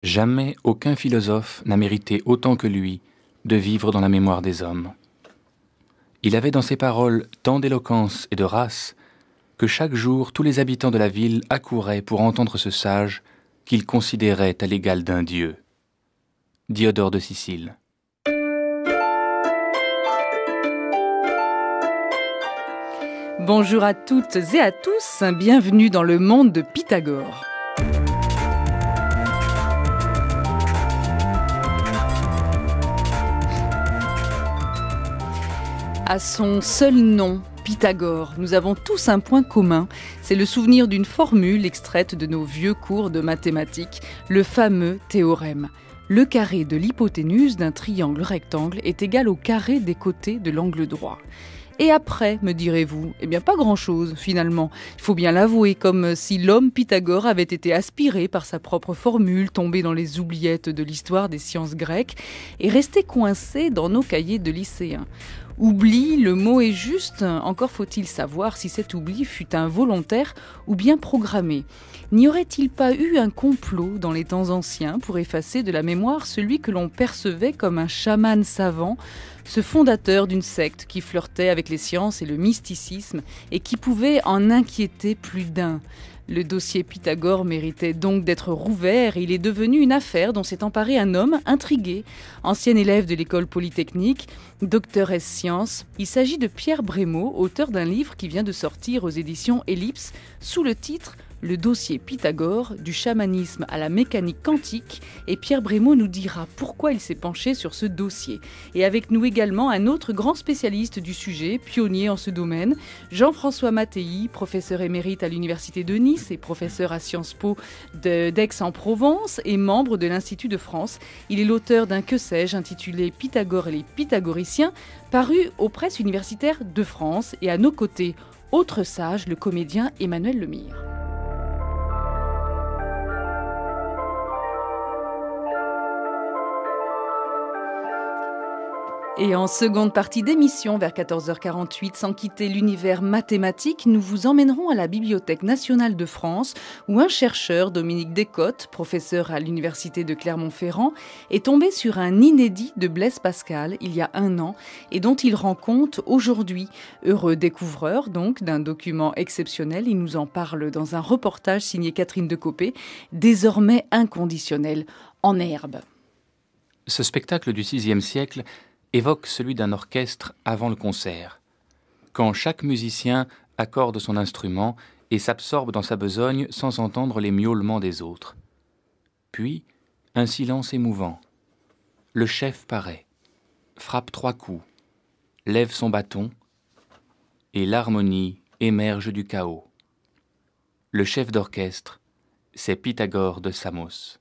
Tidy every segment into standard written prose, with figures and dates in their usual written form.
Jamais aucun philosophe n'a mérité autant que lui de vivre dans la mémoire des hommes. Il avait dans ses paroles tant d'éloquence et de race que chaque jour tous les habitants de la ville accouraient pour entendre ce sage qu'ils considéraient à l'égal d'un dieu. Diodore de Sicile. Bonjour à toutes et à tous, bienvenue dans le monde de Pythagore. À son seul nom, Pythagore, nous avons tous un point commun, c'est le souvenir d'une formule extraite de nos vieux cours de mathématiques, le fameux théorème. Le carré de l'hypoténuse d'un triangle rectangle est égal au carré des côtés de l'angle droit. Et après, me direz-vous, eh bien pas grand-chose finalement. Il faut bien l'avouer, comme si l'homme Pythagore avait été aspiré par sa propre formule, tombé dans les oubliettes de l'histoire des sciences grecques et resté coincé dans nos cahiers de lycéens. Oubli, le mot est juste, encore faut-il savoir si cet oubli fut involontaire ou bien programmé. N'y aurait-il pas eu un complot dans les temps anciens pour effacer de la mémoire celui que l'on percevait comme un chaman savant, ce fondateur d'une secte qui flirtait avec les sciences et le mysticisme et qui pouvait en inquiéter plus d'un? Le dossier Pythagore méritait donc d'être rouvert et il est devenu une affaire dont s'est emparé un homme intrigué, ancien élève de l'école polytechnique, docteur ès sciences. Il s'agit de Pierre Brémaux, auteur d'un livre qui vient de sortir aux éditions Ellipse sous le titre Le dossier Pythagore, du chamanisme à la mécanique quantique, et Pierre Brémaux nous dira pourquoi il s'est penché sur ce dossier. Et avec nous également un autre grand spécialiste du sujet, pionnier en ce domaine, Jean-François Mattei, professeur émérite à l'Université de Nice et professeur à Sciences Po d'Aix-en-Provence et membre de l'Institut de France. Il est l'auteur d'un que sais-je intitulé Pythagore et les pythagoriciens, paru aux presses universitaires de France, et à nos côtés, autre sage, le comédien Emmanuel Lemire. Et en seconde partie d'émission, vers 14h48, sans quitter l'univers mathématique, nous vous emmènerons à la Bibliothèque nationale de France, où un chercheur, Dominique Descotes, professeur à l'université de Clermont-Ferrand, est tombé sur un inédit de Blaise Pascal, il y a 1 an, et dont il rend compte aujourd'hui. Heureux découvreur, donc, d'un document exceptionnel, il nous en parle dans un reportage signé Catherine Decopé, désormais inconditionnel, en herbe. Ce spectacle du VIe siècle évoque celui d'un orchestre avant le concert, quand chaque musicien accorde son instrument et s'absorbe dans sa besogne sans entendre les miaulements des autres. Puis, un silence émouvant. Le chef paraît, frappe 3 coups, lève son bâton, et l'harmonie émerge du chaos. Le chef d'orchestre, c'est Pythagore de Samos.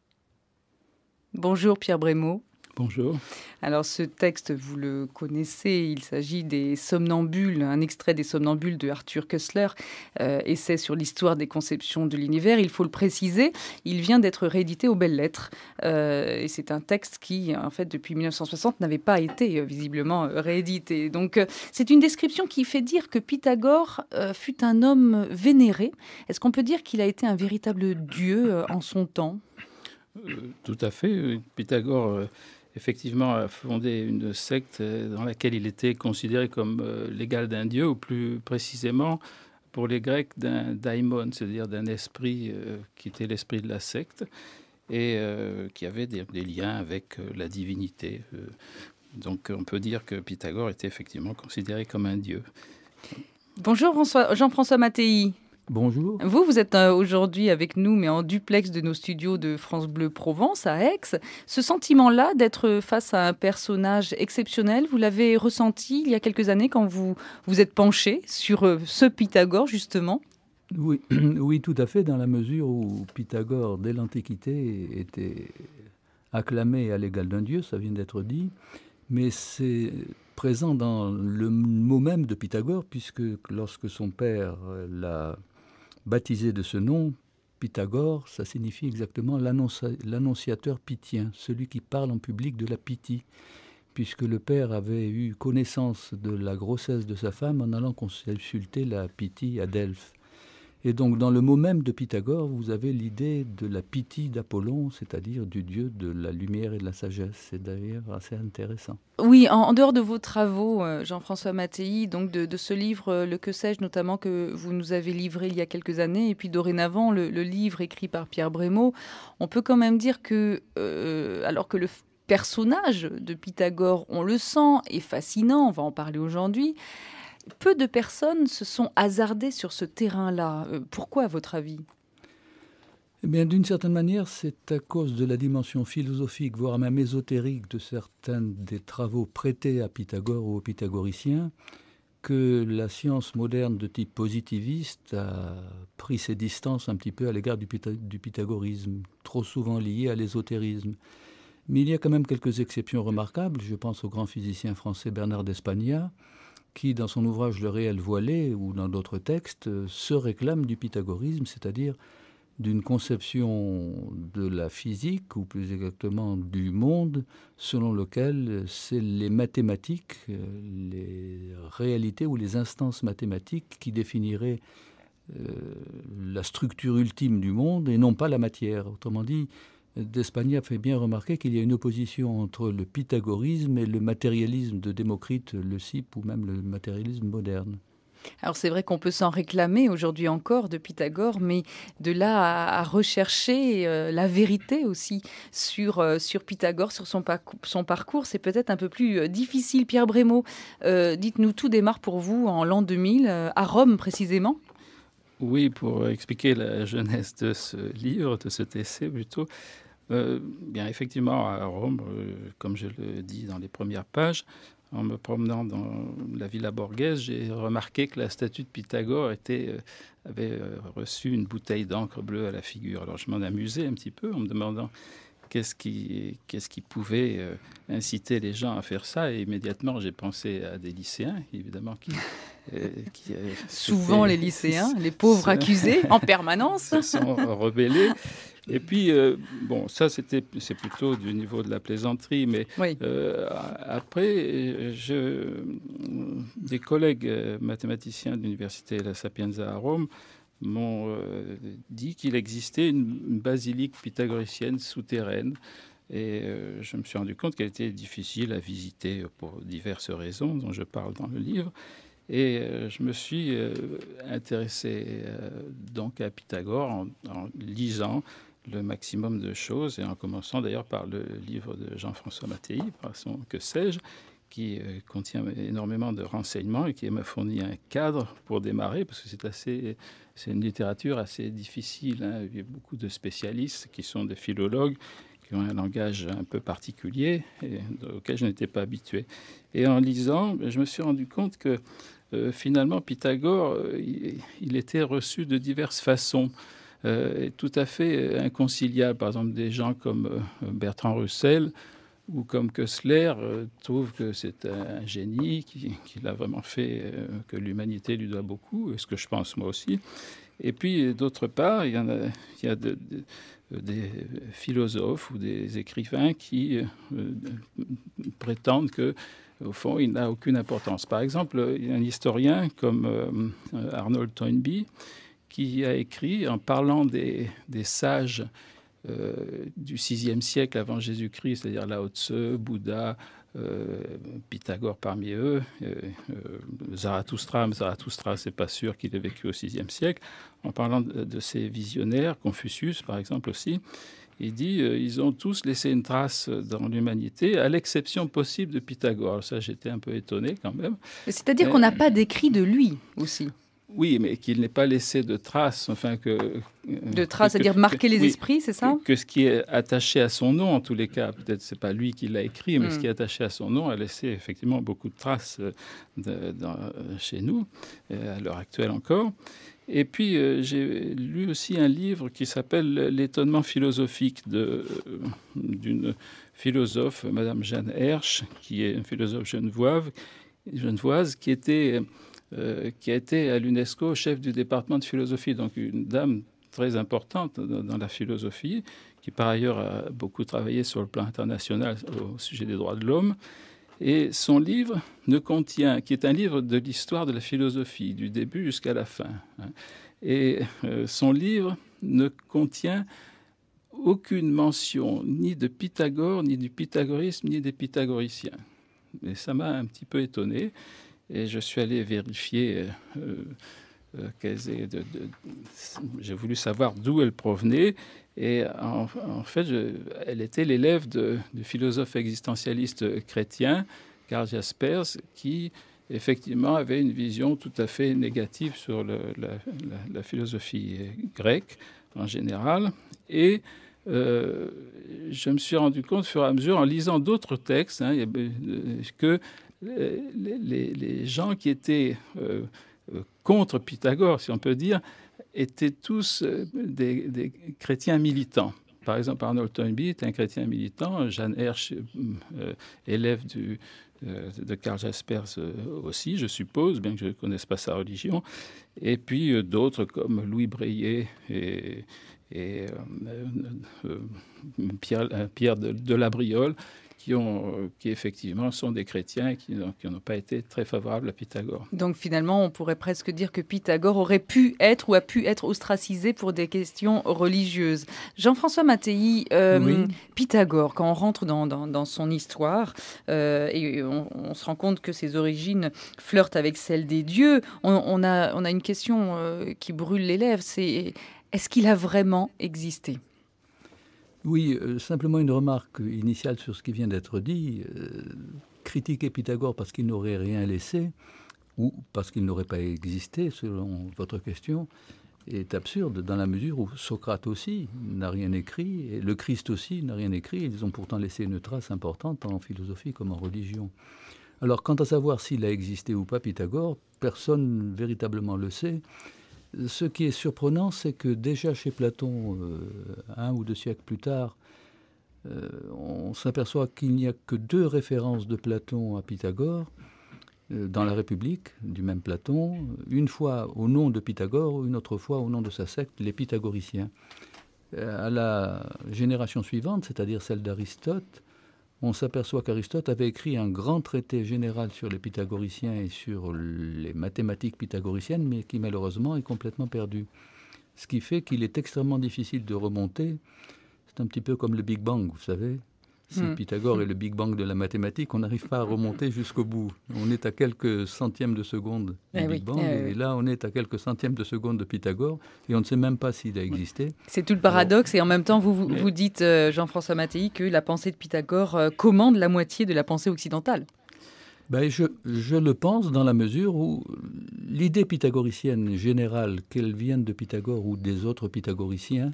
Bonjour Pierre Brémaux. Bonjour. Alors ce texte, vous le connaissez, il s'agit des Somnambules, un extrait des Somnambules de Arthur Koestler, essai sur l'histoire des conceptions de l'univers. Il faut le préciser, il vient d'être réédité aux Belles Lettres. Et c'est un texte qui, en fait, depuis 1960, n'avait pas été visiblement réédité. Donc c'est une description qui fait dire que Pythagore fut un homme vénéré. Est-ce qu'on peut dire qu'il a été un véritable dieu en son temps ? Tout à fait. Pythagore effectivement a fondé une secte dans laquelle il était considéré comme l'égal d'un dieu, ou plus précisément pour les Grecs d'un daimon, c'est-à-dire d'un esprit qui était l'esprit de la secte et qui avait des liens avec la divinité. Donc on peut dire que Pythagore était effectivement considéré comme un dieu. Bonjour Jean-François Mattei. Bonjour. Vous êtes aujourd'hui avec nous, mais en duplex de nos studios de France Bleu Provence, à Aix. Ce sentiment-là d'être face à un personnage exceptionnel, vous l'avez ressenti il y a quelques années quand vous êtes penché sur ce Pythagore, justement ? Oui, oui, tout à fait, dans la mesure où Pythagore, dès l'Antiquité, était acclamé à l'égal d'un dieu, ça vient d'être dit, mais c'est présent dans le mot même de Pythagore, puisque lorsque son père l'a baptisé de ce nom, Pythagore, ça signifie exactement l'annonciateur pythien, celui qui parle en public de la Pythie, puisque le père avait eu connaissance de la grossesse de sa femme en allant consulter la Pythie à Delphes. Et donc, dans le mot même de Pythagore, vous avez l'idée de la Pythie d'Apollon, c'est-à-dire du dieu de la lumière et de la sagesse. C'est d'ailleurs assez intéressant. Oui, en dehors de vos travaux, Jean-François Mattei, donc de ce livre, Le que sais-je, notamment, que vous nous avez livré il y a quelques années, et puis dorénavant, le livre écrit par Pierre Brémaux, on peut quand même dire que, alors que le personnage de Pythagore, on le sent, est fascinant, on va en parler aujourd'hui, peu de personnes se sont hasardées sur ce terrain-là. Pourquoi, à votre avis ? Eh bien, d'une certaine manière, c'est à cause de la dimension philosophique, voire même ésotérique de certains des travaux prêtés à Pythagore ou aux pythagoriciens, que la science moderne de type positiviste a pris ses distances un petit peu à l'égard du pythagorisme, trop souvent lié à l'ésotérisme. Mais il y a quand même quelques exceptions remarquables. Je pense au grand physicien français Bernard d'Espagna, qui, dans son ouvrage Le réel voilé, ou dans d'autres textes, se réclame du pythagorisme, c'est-à-dire d'une conception de la physique, ou plus exactement du monde, selon lequel c'est les mathématiques, les réalités ou les instances mathématiques qui définiraient la structure ultime du monde et non pas la matière. Autrement dit, d'Espagna fait bien remarquer qu'il y a une opposition entre le pythagorisme et le matérialisme de Démocrite, le Cype, ou même le matérialisme moderne. Alors c'est vrai qu'on peut s'en réclamer aujourd'hui encore de Pythagore, mais de là à rechercher la vérité aussi sur Pythagore, sur son parcours, c'est peut-être un peu plus difficile. Pierre Brémaux, dites-nous, tout démarre pour vous en l'an 2000, à Rome précisément ? Oui, pour expliquer la genèse de ce livre, de cet essai plutôt, bien effectivement à Rome, comme je le dis dans les premières pages, en me promenant dans la Villa Borghese, j'ai remarqué que la statue de Pythagore avait reçu une bouteille d'encre bleue à la figure. Alors je m'en amusais un petit peu en me demandant qu'est-ce qui pouvait inciter les gens à faire ça. Et immédiatement, j'ai pensé à des lycéens, évidemment, qui souvent les lycéens, les pauvres accusés en permanence, se sont rebellés. Et puis, bon, ça, c'est plutôt du niveau de la plaisanterie. Mais oui. Après, des collègues mathématiciens de l'université La Sapienza à Rome m'ont dit qu'il existait une basilique pythagoricienne souterraine. Et je me suis rendu compte qu'elle était difficile à visiter pour diverses raisons dont je parle dans le livre. Et je me suis intéressé donc à Pythagore en lisant le maximum de choses, et en commençant d'ailleurs par le livre de Jean-François Mattei, par son Que sais-je, qui contient énormément de renseignements et qui m'a fourni un cadre pour démarrer, parce que c'est une littérature assez difficile, hein. Il y a beaucoup de spécialistes qui sont des philologues, qui ont un langage un peu particulier et auquel je n'étais pas habitué. Et en lisant, je me suis rendu compte que finalement, Pythagore, il était reçu de diverses façons, tout à fait inconciliables. Par exemple, des gens comme Bertrand Russell ou comme Kessler trouvent que c'est un génie, qu'il a vraiment fait, que l'humanité lui doit beaucoup, ce que je pense moi aussi. Et puis, d'autre part, il y a des philosophes ou des écrivains qui prétendent que, au fond, il n'a aucune importance. Par exemple, il y a un historien comme Arnold Toynbee qui a écrit, en parlant des sages du VIe siècle avant Jésus-Christ, c'est-à-dire Lao Tse, Bouddha, Pythagore parmi eux, Zarathustra, mais Zarathustra, c'est pas sûr qu'il ait vécu au VIe siècle. En parlant de ces visionnaires, Confucius par exemple aussi, il dit ils ont tous laissé une trace dans l'humanité, à l'exception possible de Pythagore. Alors ça, j'étais un peu étonné quand même. C'est-à-dire qu'on n'a pas d'écrit de lui aussi. Oui, mais qu'il n'ait pas laissé de traces, enfin que... De traces, c'est-à-dire marquer les esprits, c'est ça ? Que ce qui est attaché à son nom, en tous les cas, peut-être c'est pas lui qui l'a écrit, mais ce qui est attaché à son nom a laissé effectivement beaucoup de traces chez nous, à l'heure actuelle encore. Et puis, j'ai lu aussi un livre qui s'appelle « L'étonnement philosophique » d'une philosophe, Madame Jeanne Hersch, qui est une philosophe genevoise, qui a été à l'UNESCO chef du département de philosophie, donc une dame très importante dans la philosophie, qui par ailleurs a beaucoup travaillé sur le plan international au sujet des droits de l'homme. Et son livre qui est un livre de l'histoire de la philosophie, du début jusqu'à la fin, hein. Et son livre ne contient aucune mention ni de Pythagore, ni du pythagorisme, ni des pythagoriciens. Et ça m'a un petit peu étonné. Et je suis allé vérifier j'ai voulu savoir d'où elle provenait. Et en fait, elle était l'élève du philosophe existentialiste chrétien, Karl Jaspers, qui effectivement avait une vision tout à fait négative sur la philosophie grecque en général. Et je me suis rendu compte, au fur et à mesure, en lisant d'autres textes, que les gens qui étaient contre Pythagore, si on peut dire, étaient tous des chrétiens militants. Par exemple, Arnold Toynbee est un chrétien militant, Jan Hersch, élève de Karl Jaspers aussi, je suppose, bien que je ne connaisse pas sa religion. Et puis d'autres comme Louis Breillet et Pierre de la Briole, qui effectivement sont des chrétiens et qui n'ont pas été très favorables à Pythagore. Donc finalement, on pourrait presque dire que Pythagore aurait pu être ou a pu être ostracisé pour des questions religieuses. Jean-François Mattei, oui. Pythagore, quand on rentre dans son histoire, et on se rend compte que ses origines flirtent avec celles des dieux, on a une question qui brûle les lèvres, c'est est-ce qu'il a vraiment existé ? Oui, simplement une remarque initiale sur ce qui vient d'être dit. Critiquer Pythagore parce qu'il n'aurait rien laissé ou parce qu'il n'aurait pas existé, selon votre question, est absurde dans la mesure où Socrate aussi n'a rien écrit et le Christ aussi n'a rien écrit. Ils ont pourtant laissé une trace importante en philosophie comme en religion. Alors, quant à savoir s'il a existé ou pas Pythagore, personne véritablement le sait. Ce qui est surprenant, c'est que déjà chez Platon, 1 ou 2 siècles plus tard, on s'aperçoit qu'il n'y a que 2 références de Platon à Pythagore dans la République, du même Platon, une fois au nom de Pythagore, une autre fois au nom de sa secte, les pythagoriciens. À la génération suivante, c'est-à-dire celle d'Aristote, on s'aperçoit qu'Aristote avait écrit un grand traité général sur les pythagoriciens et sur les mathématiques pythagoriciennes, mais qui malheureusement est complètement perdu. Ce qui fait qu'il est extrêmement difficile de remonter. C'est un petit peu comme le Big Bang, vous savez. Si Pythagore est le Big Bang de la mathématique, on n'arrive pas à remonter jusqu'au bout. On est à quelques centièmes de seconde du Big Bang, et là on est à quelques centièmes de seconde de Pythagore, et on ne sait même pas s'il a existé. C'est tout le paradoxe, et en même temps vous dites, Jean-François Mattei, que la pensée de Pythagore commande la moitié de la pensée occidentale. Je le pense dans la mesure où l'idée pythagoricienne générale, qu'elle vienne de Pythagore ou des autres pythagoriciens,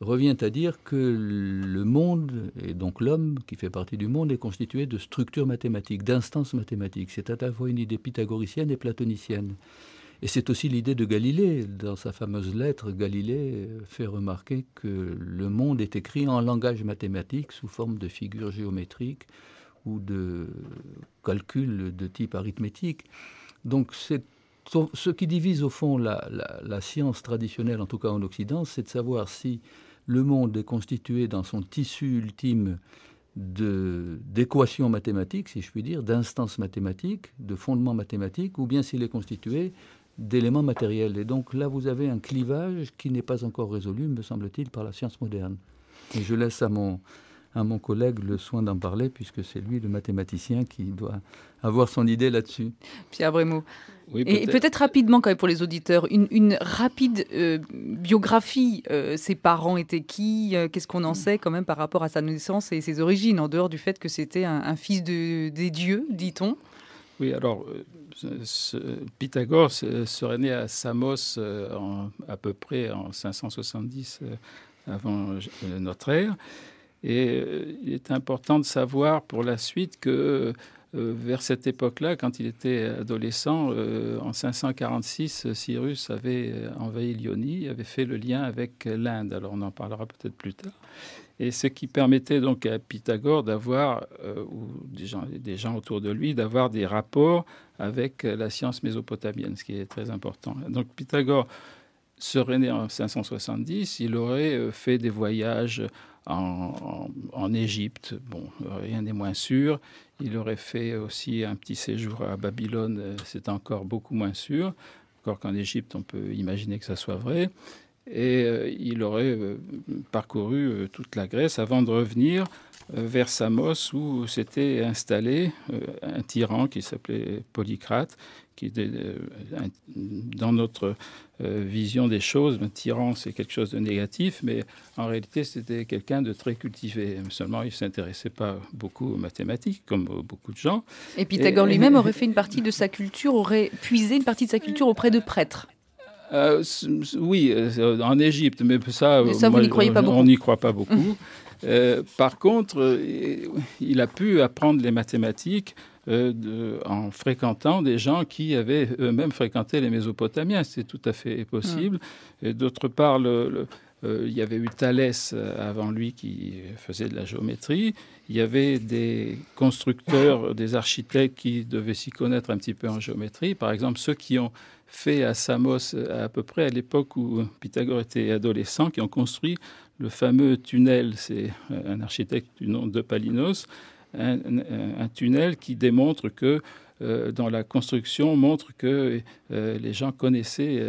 revient à dire que le monde, et donc l'homme qui fait partie du monde, est constitué de structures mathématiques, d'instances mathématiques. C'est à la fois une idée pythagoricienne et platonicienne. Et c'est aussi l'idée de Galilée. Dans sa fameuse lettre, Galilée fait remarquer que le monde est écrit en langage mathématique sous forme de figures géométriques ou de calculs de type arithmétique. Donc c'est ce qui divise au fond la science traditionnelle, en tout cas en Occident, c'est de savoir si le monde est constitué dans son tissu ultime d'équations mathématiques, si je puis dire, d'instances mathématiques, de fondements mathématiques, ou bien s'il est constitué d'éléments matériels. Et donc là, vous avez un clivage qui n'est pas encore résolu, me semble-t-il, par la science moderne. Et je laisse à mon collègue le soin d'en parler, puisque c'est lui le mathématicien qui doit avoir son idée là-dessus. Pierre Brémaud. Oui, et peut-être rapidement, quand même, pour les auditeurs, une rapide biographie. Ses parents étaient qui ? Qu'est-ce qu'on en sait quand même par rapport à sa naissance et ses origines, en dehors du fait que c'était un fils des dieux, dit-on ? Oui, alors Pythagore serait né à Samos à peu près en 570 avant notre ère. Et il est important de savoir pour la suite que vers cette époque-là, quand il était adolescent, en 546, Cyrus avait envahi l'Ionie, avait fait le lien avec l'Inde. Alors on en parlera peut-être plus tard. Et ce qui permettait donc à Pythagore d'avoir, ou des gens autour de lui, d'avoir des rapports avec la science mésopotamienne, ce qui est très important. Donc Pythagore serait né en 570, il aurait fait des voyages en Égypte, bon, rien n'est moins sûr. Il aurait fait aussi un petit séjour à Babylone, c'est encore beaucoup moins sûr. encore qu'en Égypte, on peut imaginer que ça soit vrai. Et il aurait parcouru toute la Grèce avant de revenir vers Samos, où s'était installé un tyran qui s'appelait Polycrate, qui était, dans notre vision des choses, un tyran, c'est quelque chose de négatif, mais en réalité, c'était quelqu'un de très cultivé. Seulement, il ne s'intéressait pas beaucoup aux mathématiques, comme beaucoup de gens. Et Pythagore lui-même aurait fait une partie de sa culture, aurait puisé une partie de sa culture auprès de prêtres. Oui, en Égypte, mais ça vous n'y croyez pas beaucoup. On n'y croit pas beaucoup. Par contre, il a pu apprendre les mathématiques en fréquentant des gens qui avaient eux-mêmes fréquenté les Mésopotamiens. C'est tout à fait possible. Et d'autre part, il y avait eu Thalès avant lui qui faisait de la géométrie. Il y avait des constructeurs, des architectes qui devaient s'y connaître un petit peu en géométrie. Par exemple, ceux qui ont fait à Samos, à peu près à l'époque où Pythagore était adolescent, qui ont construit le fameux tunnel. C'est un architecte du nom de Palinos, un tunnel qui démontre que dans la construction montre que les gens connaissaient,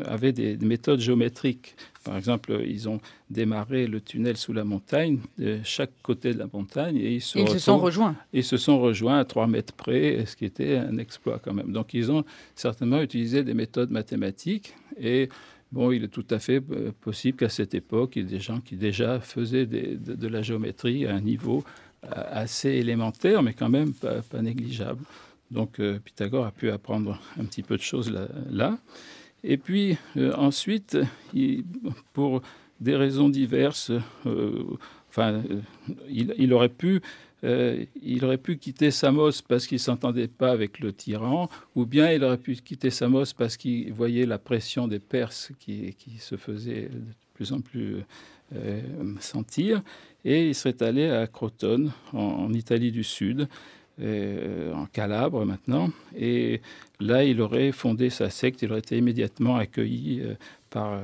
avaient des méthodes géométriques. Par exemple, ils ont démarré le tunnel sous la montagne, de chaque côté de la montagne, et ils se sont rejoints. Ils se sont rejoints à 3 mètres près, ce qui était un exploit quand même. Donc, ils ont certainement utilisé des méthodes mathématiques. Et bon, il est tout à fait possible qu'à cette époque, il y ait des gens qui déjà faisaient de la géométrie à un niveau assez élémentaire, mais quand même pas négligeable. Donc Pythagore a pu apprendre un petit peu de choses là. Et puis ensuite, pour des raisons diverses, il aurait pu quitter Samos parce qu'il ne s'entendait pas avec le tyran, ou bien il aurait pu quitter Samos parce qu'il voyait la pression des Perses qui se faisait de plus en plus sentir, et il serait allé à Crotone, en Italie du Sud, en Calabre maintenant, et là il aurait fondé sa secte. Il aurait été immédiatement accueilli par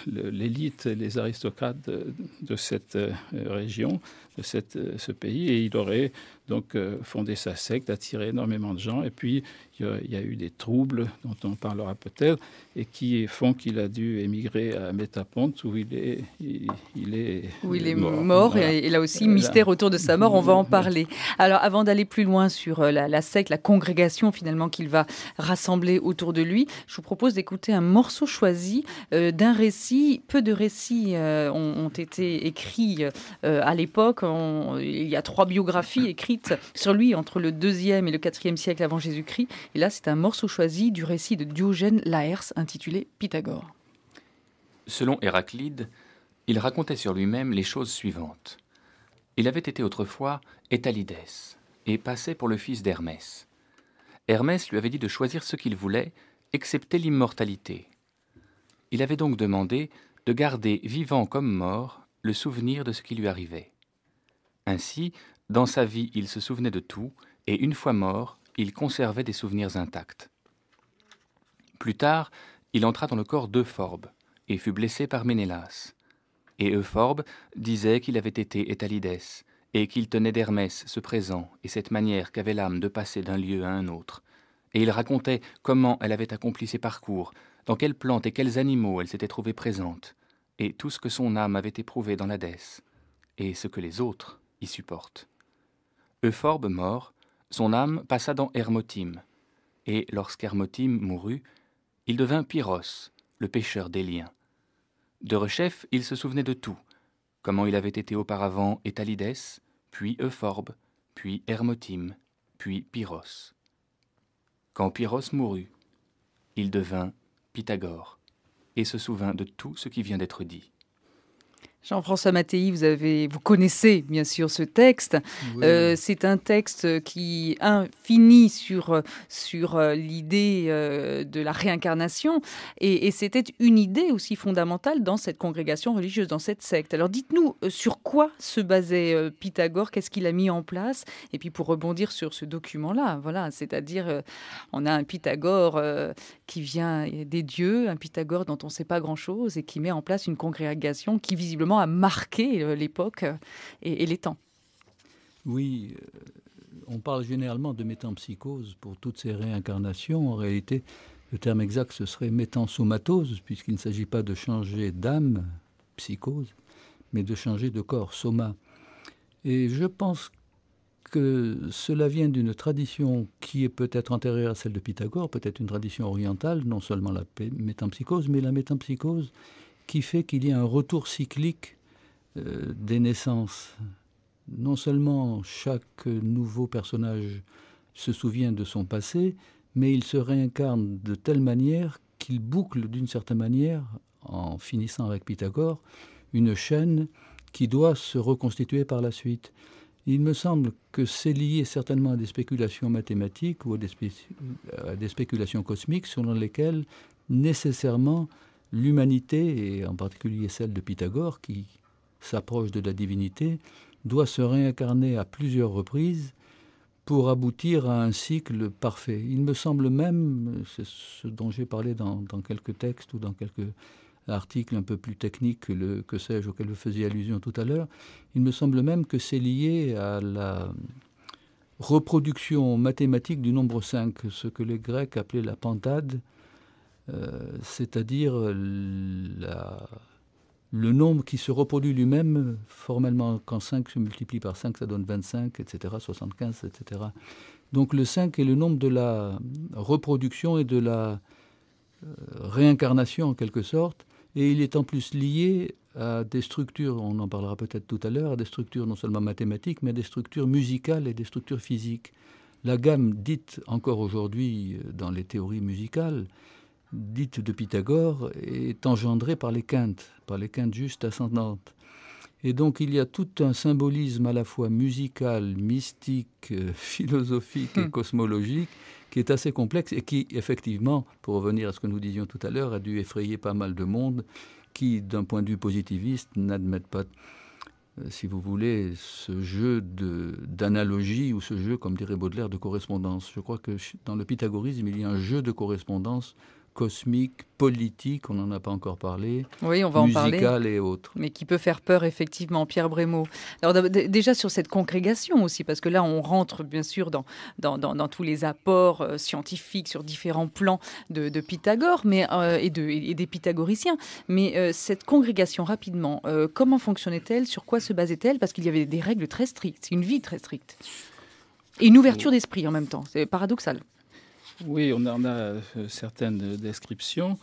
l'élite, les aristocrates de cette région, de ce pays, et il aurait donc fondé sa secte, attiré énormément de gens, et puis il y a eu des troubles dont on parlera peut-être, et qui font qu'il a dû émigrer à Métaponte, où il est mort. Voilà. Et là aussi, mystère autour de sa mort, on va en parler. Alors, avant d'aller plus loin sur la secte, la congrégation finalement qu'il va rassembler autour de lui, je vous propose d'écouter un morceau choisi d'un récit. Peu de récits ont été écrits à l'époque. Il y a 3 biographies écrites sur lui entre le 2e et le 4e siècle avant Jésus-Christ. Et là, c'est un morceau choisi du récit de Diogène Laërce intitulé Pythagore. Selon Héraclide, il racontait sur lui-même les choses suivantes. Il avait été autrefois Étalides et passait pour le fils d'Hermès. Hermès lui avait dit de choisir ce qu'il voulait, excepté l'immortalité. Il avait donc demandé de garder vivant comme mort le souvenir de ce qui lui arrivait. Ainsi, dans sa vie, il se souvenait de tout, et une fois mort, il conservait des souvenirs intacts. Plus tard, il entra dans le corps d'Euphorbes et fut blessé par Ménélas. Et Euphorbes disait qu'il avait été Étalides et qu'il tenait d'Hermès ce présent et cette manière qu'avait l'âme de passer d'un lieu à un autre. Et il racontait comment elle avait accompli ses parcours, dans quelles plantes et quels animaux elle s'était trouvée présente, et tout ce que son âme avait éprouvé dans l'Hadès, et ce que les autres y supportent. Euphorbes mort, son âme passa dans Hermotime, et lorsqu'Hermotime mourut, il devint Pyrrhos, le pêcheur d'Élien. De rechef, il se souvenait de tout, comment il avait été auparavant Étalides, puis Euphorbes, puis Hermotime, puis Pyrrhos. Quand Pyrrhos mourut, il devint Pythagore, et se souvint de tout ce qui vient d'être dit. Jean-François Mattei, vous connaissez bien sûr ce texte. Oui. C'est un texte qui finit sur l'idée de la réincarnation. Et c'était une idée aussi fondamentale dans cette congrégation religieuse, dans cette secte. Alors dites-nous sur quoi se basait Pythagore, qu'est-ce qu'il a mis en place? Et puis pour rebondir sur ce document-là, voilà, c'est-à-dire on a un Pythagore qui vient des dieux, un Pythagore dont on ne sait pas grand-chose et qui met en place une congrégation qui visiblement a marqué l'époque et les temps. Oui, on parle généralement de métempsychose pour toutes ces réincarnations. En réalité, Le terme exact, ce serait métensomatose, puisqu'il ne s'agit pas de changer d'âme, psychose, mais de changer de corps, soma. Et je pense que cela vient d'une tradition qui est peut-être antérieure à celle de Pythagore, peut-être une tradition orientale, non seulement la métempsychose, mais la métempsychose qui fait qu'il y a un retour cyclique des naissances. Non seulement chaque nouveau personnage se souvient de son passé, mais il se réincarne de telle manière qu'il boucle d'une certaine manière, en finissant avec Pythagore, une chaîne qui doit se reconstituer par la suite. Il me semble que c'est lié certainement à des spéculations mathématiques ou à des spéculations cosmiques selon lesquelles nécessairement l'humanité, et en particulier celle de Pythagore, qui s'approche de la divinité, doit se réincarner à plusieurs reprises pour aboutir à un cycle parfait. Il me semble même, c'est ce dont j'ai parlé dans quelques textes ou dans quelques articles un peu plus techniques que sais-je, auquel vous faisiez allusion tout à l'heure, il me semble même que c'est lié à la reproduction mathématique du nombre 5, ce que les Grecs appelaient la pentade, c'est-à-dire le nombre qui se reproduit lui-même, formellement, quand 5 se multiplie par 5, ça donne 25, etc., 75, etc. Donc le 5 est le nombre de la reproduction et de la réincarnation, en quelque sorte, et il est en plus lié à des structures, on en parlera peut-être tout à l'heure, à des structures non seulement mathématiques, mais à des structures musicales et des structures physiques. La gamme dite encore aujourd'hui dans les théories musicales, dite de Pythagore, est engendrée par les quintes justes ascendantes. Et donc il y a tout un symbolisme à la fois musical, mystique, philosophique et cosmologique qui est assez complexe et qui, effectivement, pour revenir à ce que nous disions tout à l'heure, a dû effrayer pas mal de monde qui, d'un point de vue positiviste, n'admettent pas, si vous voulez, ce jeu d'analogie ou ce jeu, comme dirait Baudelaire, de correspondance. Je crois que dans le pythagorisme, il y a un jeu de correspondance cosmique, politique, on n'en a pas encore parlé, oui, on va en parler, musical et autres. Mais qui peut faire peur, effectivement, Pierre Brémaud. Alors déjà sur cette congrégation aussi, parce que là, on rentre bien sûr dans tous les apports scientifiques sur différents plans de Pythagore et des pythagoriciens. Mais cette congrégation, rapidement, comment fonctionnait-elle? Sur quoi se basait-elle? Parce qu'il y avait des règles très strictes, une vie très stricte. Et une ouverture d'esprit en même temps. C'est paradoxal. Oui, on en a certaines descriptions.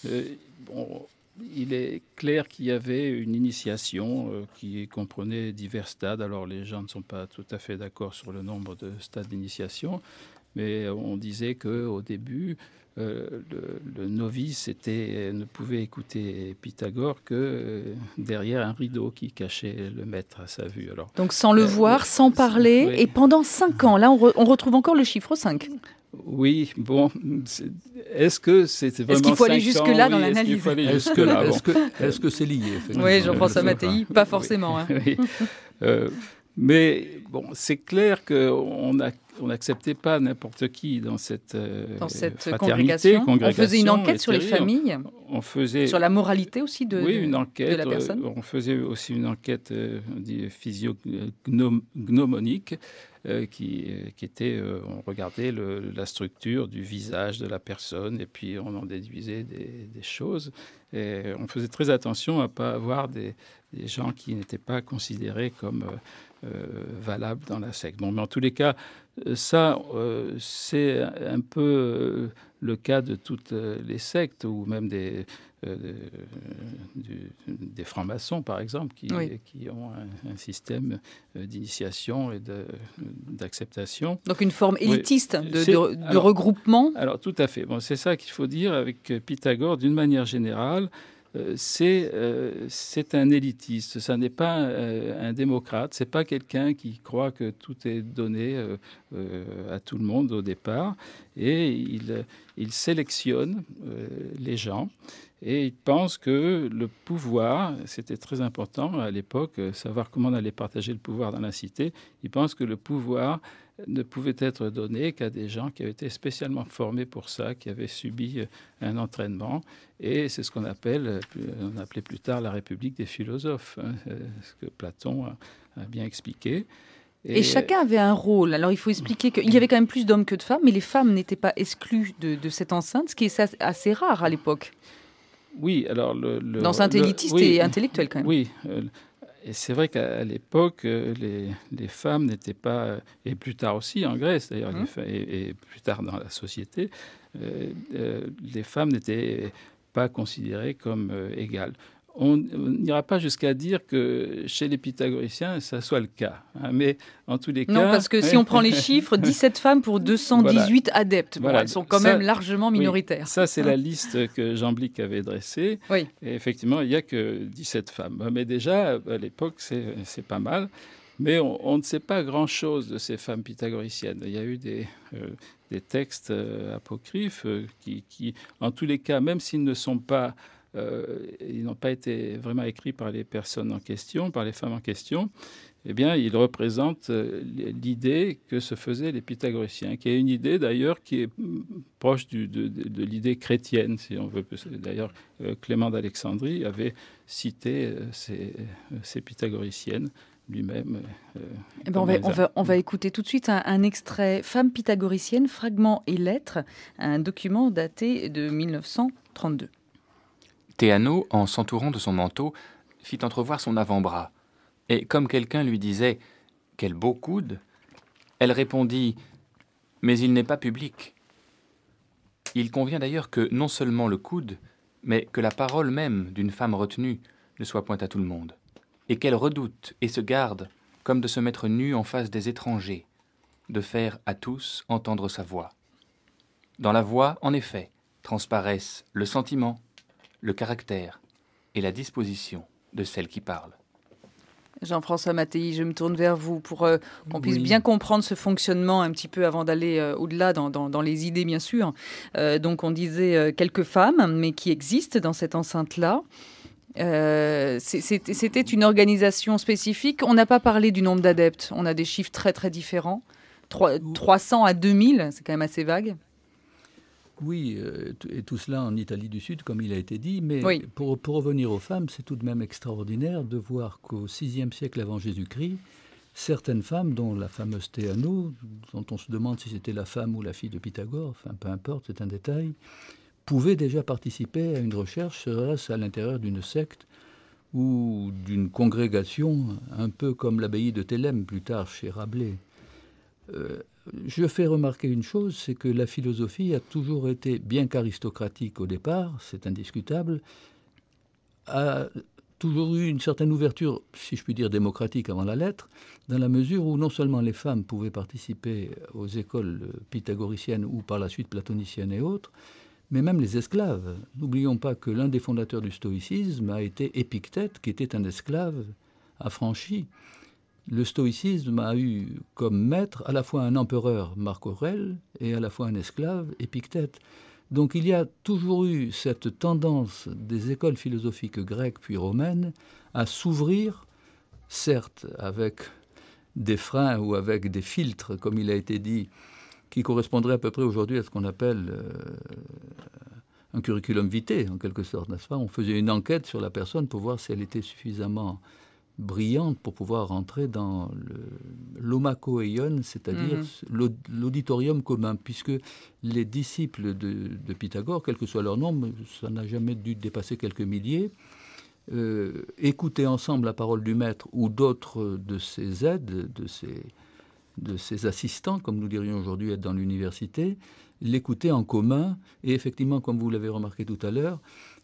Il est clair qu'il y avait une initiation qui comprenait divers stades. Alors les gens ne sont pas tout à fait d'accord sur le nombre de stades d'initiation, mais on disait qu'au début, le novice ne pouvait écouter Pythagore que derrière un rideau qui cachait le maître à sa vue. Alors, donc sans le voir, sans parler, oui. Et pendant 5 ans, là on retrouve encore le chiffre 5. Oui, bon, est-ce que c'était vraiment... Est-ce qu'il faut aller jusque-là dans l'analyse? Est-ce que c'est lié? Oui, Jean-François Mattei, pas forcément. Hein. Oui. Mais bon, c'est clair qu'on n'acceptait pas n'importe qui dans cette congrégation. On faisait une enquête sur les familles, sur la moralité aussi de la personne. On faisait aussi une enquête physiognomonique qui était, on regardait la structure du visage de la personne et puis on en déduisait des choses. Et on faisait très attention à ne pas avoir des gens qui n'étaient pas considérés comme valables dans la secte. Bon, mais en tous les cas, ça, c'est un peu le cas de toutes les sectes ou même des francs-maçons, par exemple, qui ont un système d'initiation et d'acceptation. Donc une forme élitiste de regroupement. Alors tout à fait. Bon, c'est ça qu'il faut dire avec Pythagore, d'une manière générale. C'est un élitiste, ça n'est pas un démocrate, c'est pas quelqu'un qui croit que tout est donné à tout le monde au départ, et il sélectionne les gens, et il pense que le pouvoir, c'était très important à l'époque, savoir comment on allait partager le pouvoir dans la cité, il pense que le pouvoir ne pouvait être donné qu'à des gens qui avaient été spécialement formés pour ça, qui avaient subi un entraînement. Et c'est ce qu'on appelait plus tard la République des philosophes, ce que Platon a bien expliqué. Et chacun avait un rôle. Alors il faut expliquer qu'il y avait quand même plus d'hommes que de femmes, mais les femmes n'étaient pas exclues de cette enceinte, ce qui est assez rare à l'époque. Oui, alors l'enceinte élitiste et intellectuelle quand même. Oui, et c'est vrai qu'à l'époque, les femmes n'étaient pas, et plus tard aussi en Grèce d'ailleurs, et plus tard dans la société, les femmes n'étaient pas considérées comme égales. On n'ira pas jusqu'à dire que chez les pythagoriciens, ça soit le cas. Hein, mais en tous les cas... Non, parce que si on prend les chiffres, 17 femmes pour 218 adeptes. Bon, voilà. Elles sont quand même largement minoritaires. Oui, ça, c'est la liste que Jean Blic avait dressée. Oui. Et effectivement, il n'y a que 17 femmes. Mais déjà, à l'époque, c'est pas mal. Mais on ne sait pas grand-chose de ces femmes pythagoriciennes. Il y a eu des textes apocryphes qui, en tous les cas, même s'ils ne sont pas... ils n'ont pas été vraiment écrits par les personnes en question, par les femmes en question, eh bien, ils représentent l'idée que se faisaient les pythagoriciens, qui est une idée d'ailleurs qui est proche de l'idée chrétienne, si on veut. D'ailleurs, Clément d'Alexandrie avait cité ces pythagoriciennes lui-même. On va écouter tout de suite un extrait « Femmes pythagoriciennes, fragments et lettres », un document daté de 1932. Théano, en s'entourant de son manteau, fit entrevoir son avant-bras. Et comme quelqu'un lui disait « Quel beau coude !» elle répondit « Mais il n'est pas public. » Il convient d'ailleurs que non seulement le coude, mais que la parole même d'une femme retenue ne soit point à tout le monde, et qu'elle redoute et se garde, comme de se mettre nue en face des étrangers, de faire à tous entendre sa voix. Dans la voix, en effet, transparaissent le sentiment, le caractère et la disposition de celle qui parle. Jean-François Mattei, je me tourne vers vous pour qu'on puisse bien comprendre ce fonctionnement un petit peu avant d'aller au-delà dans les idées, bien sûr. Donc on disait quelques femmes, mais qui existent dans cette enceinte-là. C'était une organisation spécifique. On n'a pas parlé du nombre d'adeptes. On a des chiffres très très différents. 300 à 2000, c'est quand même assez vague. Oui, et tout cela en Italie du Sud, comme il a été dit. Mais pour revenir aux femmes, c'est tout de même extraordinaire de voir qu'au VIe siècle avant Jésus-Christ, certaines femmes, dont la fameuse Théano, dont on se demande si c'était la femme ou la fille de Pythagore, enfin peu importe, c'est un détail, pouvaient déjà participer à une recherche, serait-ce à l'intérieur d'une secte ou d'une congrégation, un peu comme l'abbaye de Thélème, plus tard chez Rabelais. Je fais remarquer une chose, c'est que la philosophie a toujours été, bien qu'aristocratique au départ, c'est indiscutable, a toujours eu une certaine ouverture, si je puis dire démocratique avant la lettre, dans la mesure où non seulement les femmes pouvaient participer aux écoles pythagoriciennes ou par la suite platoniciennes et autres, mais même les esclaves. N'oublions pas que l'un des fondateurs du stoïcisme a été Épictète, qui était un esclave affranchi. Le stoïcisme a eu comme maître à la fois un empereur, Marc Aurèle, et à la fois un esclave, Épictète. Donc il y a toujours eu cette tendance des écoles philosophiques grecques puis romaines à s'ouvrir, certes avec des freins ou avec des filtres, comme il a été dit, qui correspondraient à peu près aujourd'hui à ce qu'on appelle un curriculum vitae, en quelque sorte, n'est-ce pas ? On faisait une enquête sur la personne pour voir si elle était suffisamment brillante pour pouvoir rentrer dans l'omakoeion, c'est-à-dire l'auditorium commun, puisque les disciples de Pythagore, quel que soit leur nombre, ça n'a jamais dû dépasser quelques milliers, écoutaient ensemble la parole du maître ou d'autres de ses aides, de ses assistants, comme nous dirions aujourd'hui être dans l'université, l'écoutaient en commun, et effectivement, comme vous l'avez remarqué tout à l'heure,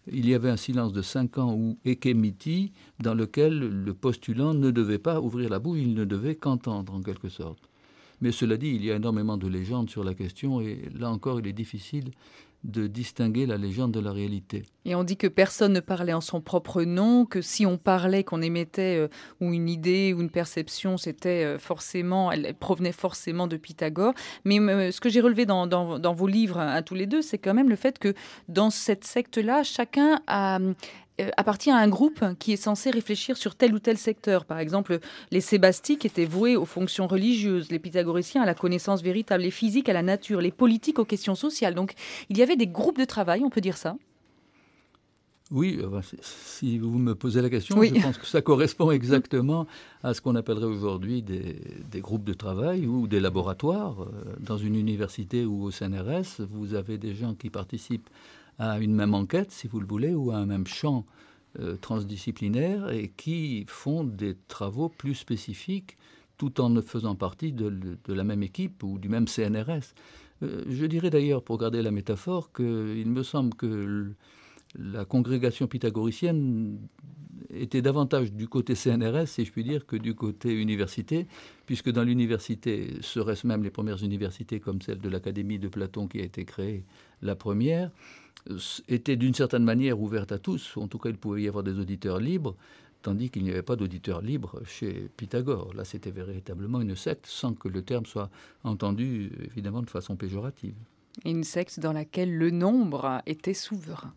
il y avait un silence de 5 ans ou ekemiti, dans lequel le postulant ne devait pas ouvrir la bouche, il ne devait qu'entendre en quelque sorte. Mais cela dit, il y a énormément de légendes sur la question, et là encore, il est difficile de distinguer la légende de la réalité. Et on dit que personne ne parlait en son propre nom, que si on parlait, qu'on émettait ou une idée ou une perception, c'était forcément, elle provenait forcément de Pythagore. Mais ce que j'ai relevé dans vos livres à tous les deux, c'est quand même le fait que dans cette secte-là, chacun appartient à un groupe qui est censé réfléchir sur tel ou tel secteur. Par exemple, les sébastiques étaient voués aux fonctions religieuses, les pythagoriciens à la connaissance véritable, les physiques à la nature, les politiques aux questions sociales. Donc, il y avait des groupes de travail, on peut dire ça ? Oui, si vous me posez la question, Oui. je pense que ça correspond exactement à ce qu'on appellerait aujourd'hui des groupes de travail ou des laboratoires. Dans une université ou au CNRS, vous avez des gens qui participent à une même enquête, si vous le voulez, ou à un même champ transdisciplinaire et qui font des travaux plus spécifiques tout en ne faisant partie de la même équipe ou du même CNRS. Je dirais d'ailleurs, pour garder la métaphore, qu'il me semble que la congrégation pythagoricienne était davantage du côté CNRS, si je puis dire, que du côté université, puisque dans l'université, serait-ce même les premières universités comme celle de l'Académie de Platon qui a été créée, la première, était d'une certaine manière ouverte à tous. En tout cas, il pouvait y avoir des auditeurs libres, tandis qu'il n'y avait pas d'auditeurs libres chez Pythagore. Là, c'était véritablement une secte, sans que le terme soit entendu, évidemment, de façon péjorative. Une secte dans laquelle le nombre était souverain.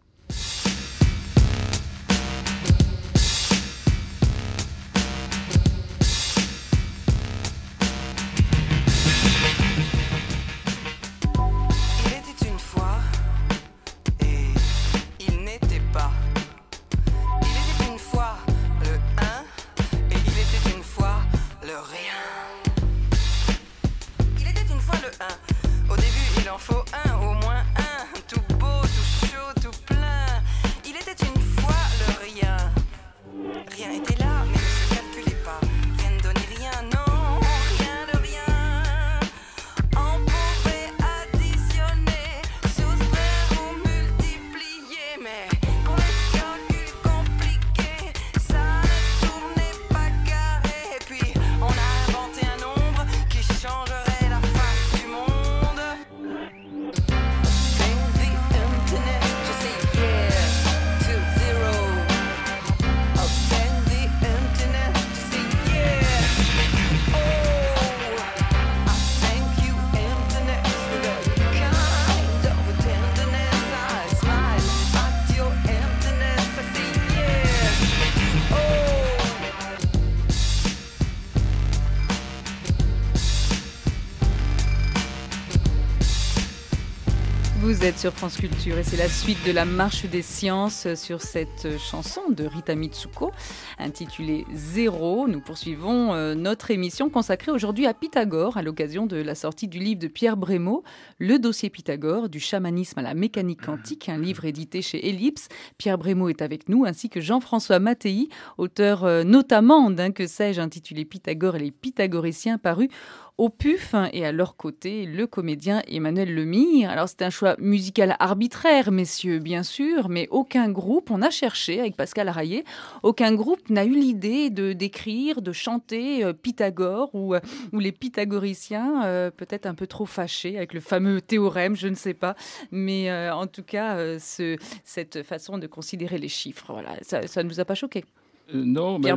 Vous êtes sur France Culture et c'est la suite de la Marche des Sciences sur cette chanson de Rita Mitsuko intitulée Zéro. Nous poursuivons notre émission consacrée aujourd'hui à Pythagore à l'occasion de la sortie du livre de Pierre Brémaux, Le dossier Pythagore, du chamanisme à la mécanique quantique, un livre édité chez Ellipse. Pierre Brémaux est avec nous ainsi que Jean-François Mattei, auteur notamment d'un Que sais-je intitulé Pythagore et les pythagoriciens paru au PUF, et à leur côté, le comédien Emmanuel Lemire. Alors c'est un choix musical arbitraire, messieurs, bien sûr, mais aucun groupe, on a cherché avec Pascal Araillé, aucun groupe n'a eu l'idée d'écrire, de chanter Pythagore ou les pythagoriciens, peut-être un peu trop fâchés avec le fameux théorème, je ne sais pas, mais en tout cas, cette façon de considérer les chiffres, voilà, ça ne vous a pas choqué? Non, mais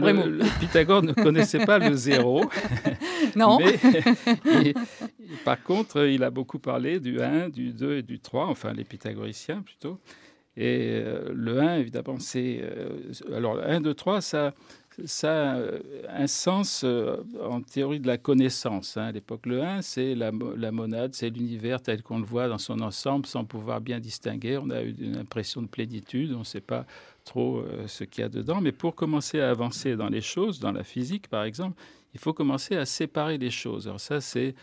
Pythagore ne connaissait pas le zéro. Non. Mais par contre, il a beaucoup parlé du 1, du 2 et du 3, enfin les pythagoriciens plutôt. Et le 1, évidemment, c'est... alors, 1, 2, 3, ça a un sens en théorie de la connaissance. À l'époque, le 1, c'est la monade, c'est l'univers tel qu'on le voit dans son ensemble, sans pouvoir bien distinguer. On a eu une impression de plénitude, on ne sait pas trop ce qu'il y a dedans. Mais pour commencer à avancer dans les choses, dans la physique par exemple, il faut commencer à séparer les choses. Alors ça, c'est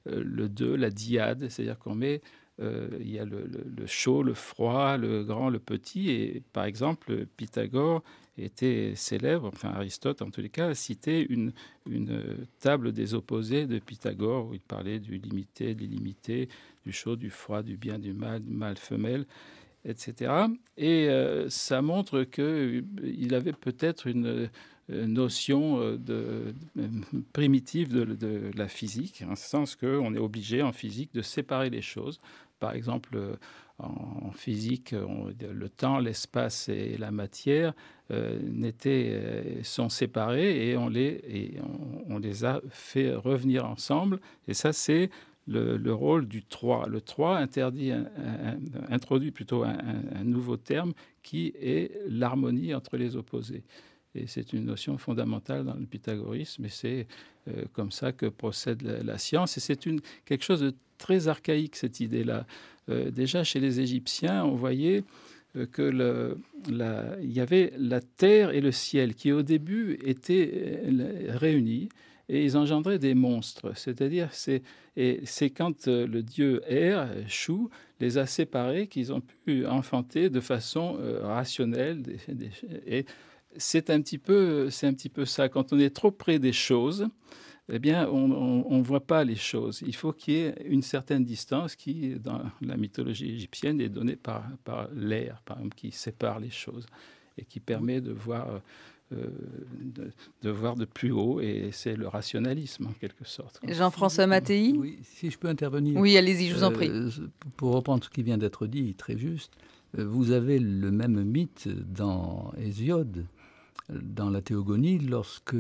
le 2, la dyade, c'est-à-dire qu'on met... il y a le chaud, le froid, le grand, le petit. Et par exemple, Pythagore était célèbre, enfin Aristote en tous les cas, a cité une table des opposés de Pythagore où il parlait du limité, de l'illimité, du chaud, du froid, du bien, du mal femelle, etc. Et ça montre qu'il avait peut-être une notion primitive de la physique, en ce sens qu'on est obligé en physique de séparer les choses. Par exemple, en physique, le temps, l'espace et la matière sont séparés et on les a fait revenir ensemble. Et ça, c'est le rôle du 3. Le 3 introduit plutôt un nouveau terme qui est l'harmonie entre les opposés. Et c'est une notion fondamentale dans le pythagorisme, et c'est comme ça que procède la science. Et c'est quelque chose de très archaïque, cette idée-là. Déjà, chez les Égyptiens, on voyait il y avait la terre et le ciel qui, au début, étaient réunis et ils engendraient des monstres. C'est-à-dire, c'est quand le dieu Shou, les a séparés qu'ils ont pu enfanter de façon rationnelle. Et c'est un petit peu ça. Quand on est trop près des choses, eh bien, on ne voit pas les choses. Il faut qu'il y ait une certaine distance qui, dans la mythologie égyptienne, est donnée par l'air, par exemple, qui sépare les choses et qui permet de voir de plus haut, et c'est le rationalisme, en quelque sorte. Jean-François Mattei. Oui, si je peux intervenir. Oui, allez-y, je vous en prie. Pour reprendre ce qui vient d'être dit, très juste, vous avez le même mythe dans Hésiode, dans la Théogonie, lorsque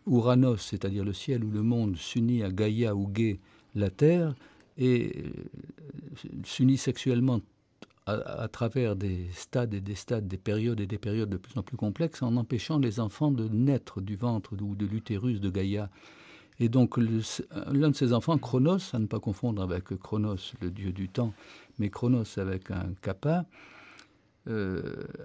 Ouranos, c'est-à-dire le ciel ou le monde, s'unit à Gaïa ou Gé, la terre, et s'unit sexuellement à travers des stades et des stades, des périodes et des périodes de plus en plus complexes, en empêchant les enfants de naître du ventre ou de l'utérus de Gaïa. Et donc l'un de ces enfants, Chronos, à ne pas confondre avec Chronos, le dieu du temps, mais Chronos avec un kappa,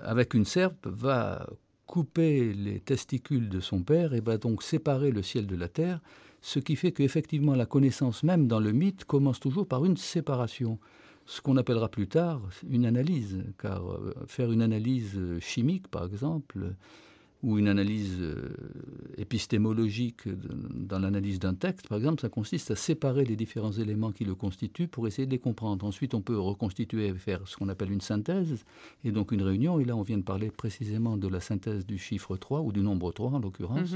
avec une serpe, va couper les testicules de son père et va donc séparer le ciel de la terre, ce qui fait qu'effectivement la connaissance même dans le mythe commence toujours par une séparation, ce qu'on appellera plus tard une analyse, car faire une analyse chimique par exemple, ou une analyse épistémologique dans l'analyse d'un texte, par exemple, ça consiste à séparer les différents éléments qui le constituent pour essayer de les comprendre. Ensuite, on peut reconstituer et faire ce qu'on appelle une synthèse, et donc une réunion. Et là, on vient de parler précisément de la synthèse du chiffre 3, ou du nombre 3 en l'occurrence.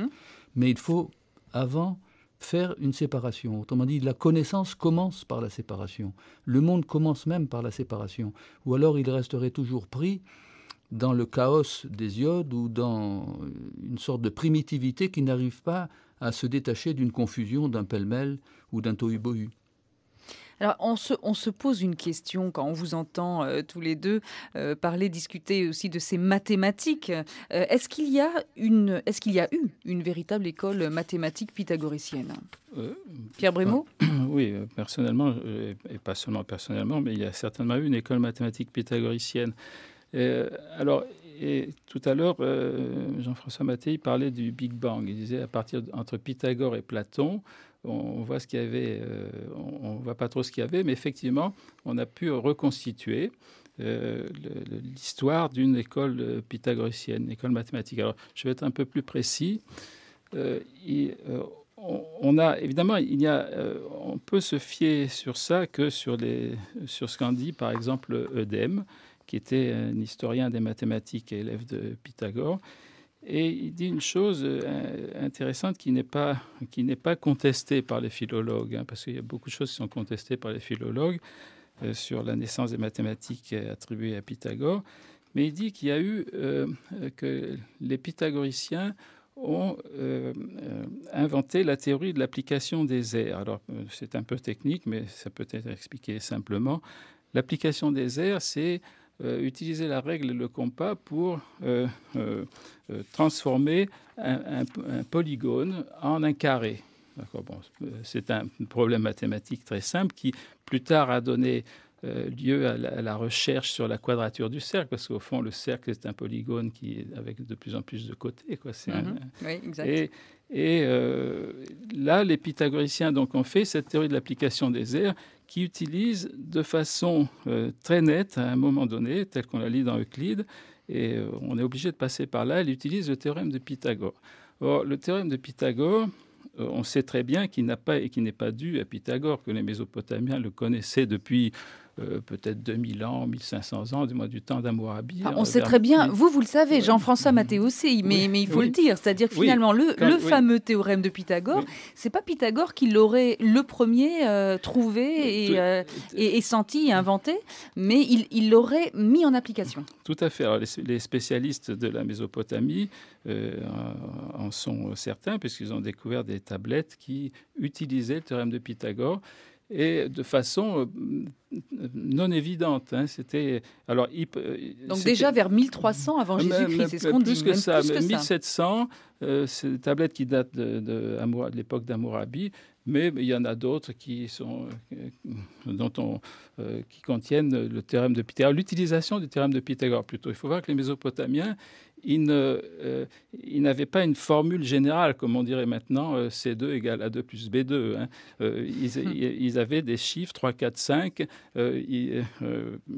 Mais il faut, avant, faire une séparation. Autrement dit, la connaissance commence par la séparation. Le monde commence même par la séparation. Ou alors, il resterait toujours pris dans le chaos d'Hésiode ou dans une sorte de primitivité qui n'arrive pas à se détacher d'une confusion, d'un pêle-mêle ou d'un tohu-bohu. Alors, on se pose une question quand on vous entend tous les deux parler, discuter aussi de ces mathématiques. Est-ce qu'il y a eu une véritable école mathématique pythagoricienne Pierre Brémaud? Oui, personnellement, et pas seulement personnellement, mais il y a certainement eu une école mathématique pythagoricienne. Et tout à l'heure, Jean-François Mattei parlait du Big Bang. Il disait entre Pythagore et Platon, on voit ce qu'il y avait, on voit pas trop ce qu'il y avait, mais effectivement, on a pu reconstituer l'histoire d'une école pythagoricienne, une école mathématique. Alors, je vais être un peu plus précis. On a évidemment, on peut se fier sur ça que sur ce qu'en dit par exemple Eudème, qui était un historien des mathématiques et élève de Pythagore. Et il dit une chose intéressante qui n'est pas contestée par les philologues, parce qu'il y a beaucoup de choses qui sont contestées par les philologues sur la naissance des mathématiques attribuées à Pythagore. Mais il dit qu'il y a eu que les pythagoriciens ont inventé la théorie de l'application des aires. Alors, c'est un peu technique, mais ça peut être expliqué simplement. L'application des aires, c'est utiliser la règle et le compas pour transformer un polygone en un carré. Bon, c'est un problème mathématique très simple qui, plus tard, a donné lieu à la recherche sur la quadrature du cercle, parce qu'au fond, le cercle est un polygone qui est avec de plus en plus de côtés. Oui, exact. Et là, les pythagoriciens donc, ont fait cette théorie de l'application des aires qui utilise de façon très nette, à un moment donné, tel qu'on la lit dans Euclide, et on est obligé de passer par là, elle utilise le théorème de Pythagore. Or, le théorème de Pythagore, on sait très bien qu'il n'est pas dû à Pythagore, que les Mésopotamiens le connaissaient depuis peut-être 2000 ans, 1500 ans, du moins du temps d'Hammurabi. On sait très bien, vous le savez, Jean-François Mattei aussi, mais il faut le dire, c'est-à-dire que finalement, le fameux théorème de Pythagore, c'est pas Pythagore qui l'aurait le premier trouvé et senti et inventé, mais il l'aurait mis en application. Tout à fait. Alors, les spécialistes de la Mésopotamie en sont certains, puisqu'ils ont découvert des tablettes qui utilisaient le théorème de Pythagore. et de façon non évidente. Hein. Donc déjà vers 1300 avant Jésus-Christ, c'est ce qu'on dit. Plus que ça, plus que 1700, c'est des tablettes qui datent de l'époque d'Hammurabi, mais il y en a d'autres qui contiennent le théorème de Pythagore, l'utilisation du théorème de Pythagore plutôt. Il faut voir que les Mésopotamiens, ils n'avaient pas une formule générale, comme on dirait maintenant, C2 égale A2 plus B2. Hein. Ils avaient des chiffres, 3, 4, 5.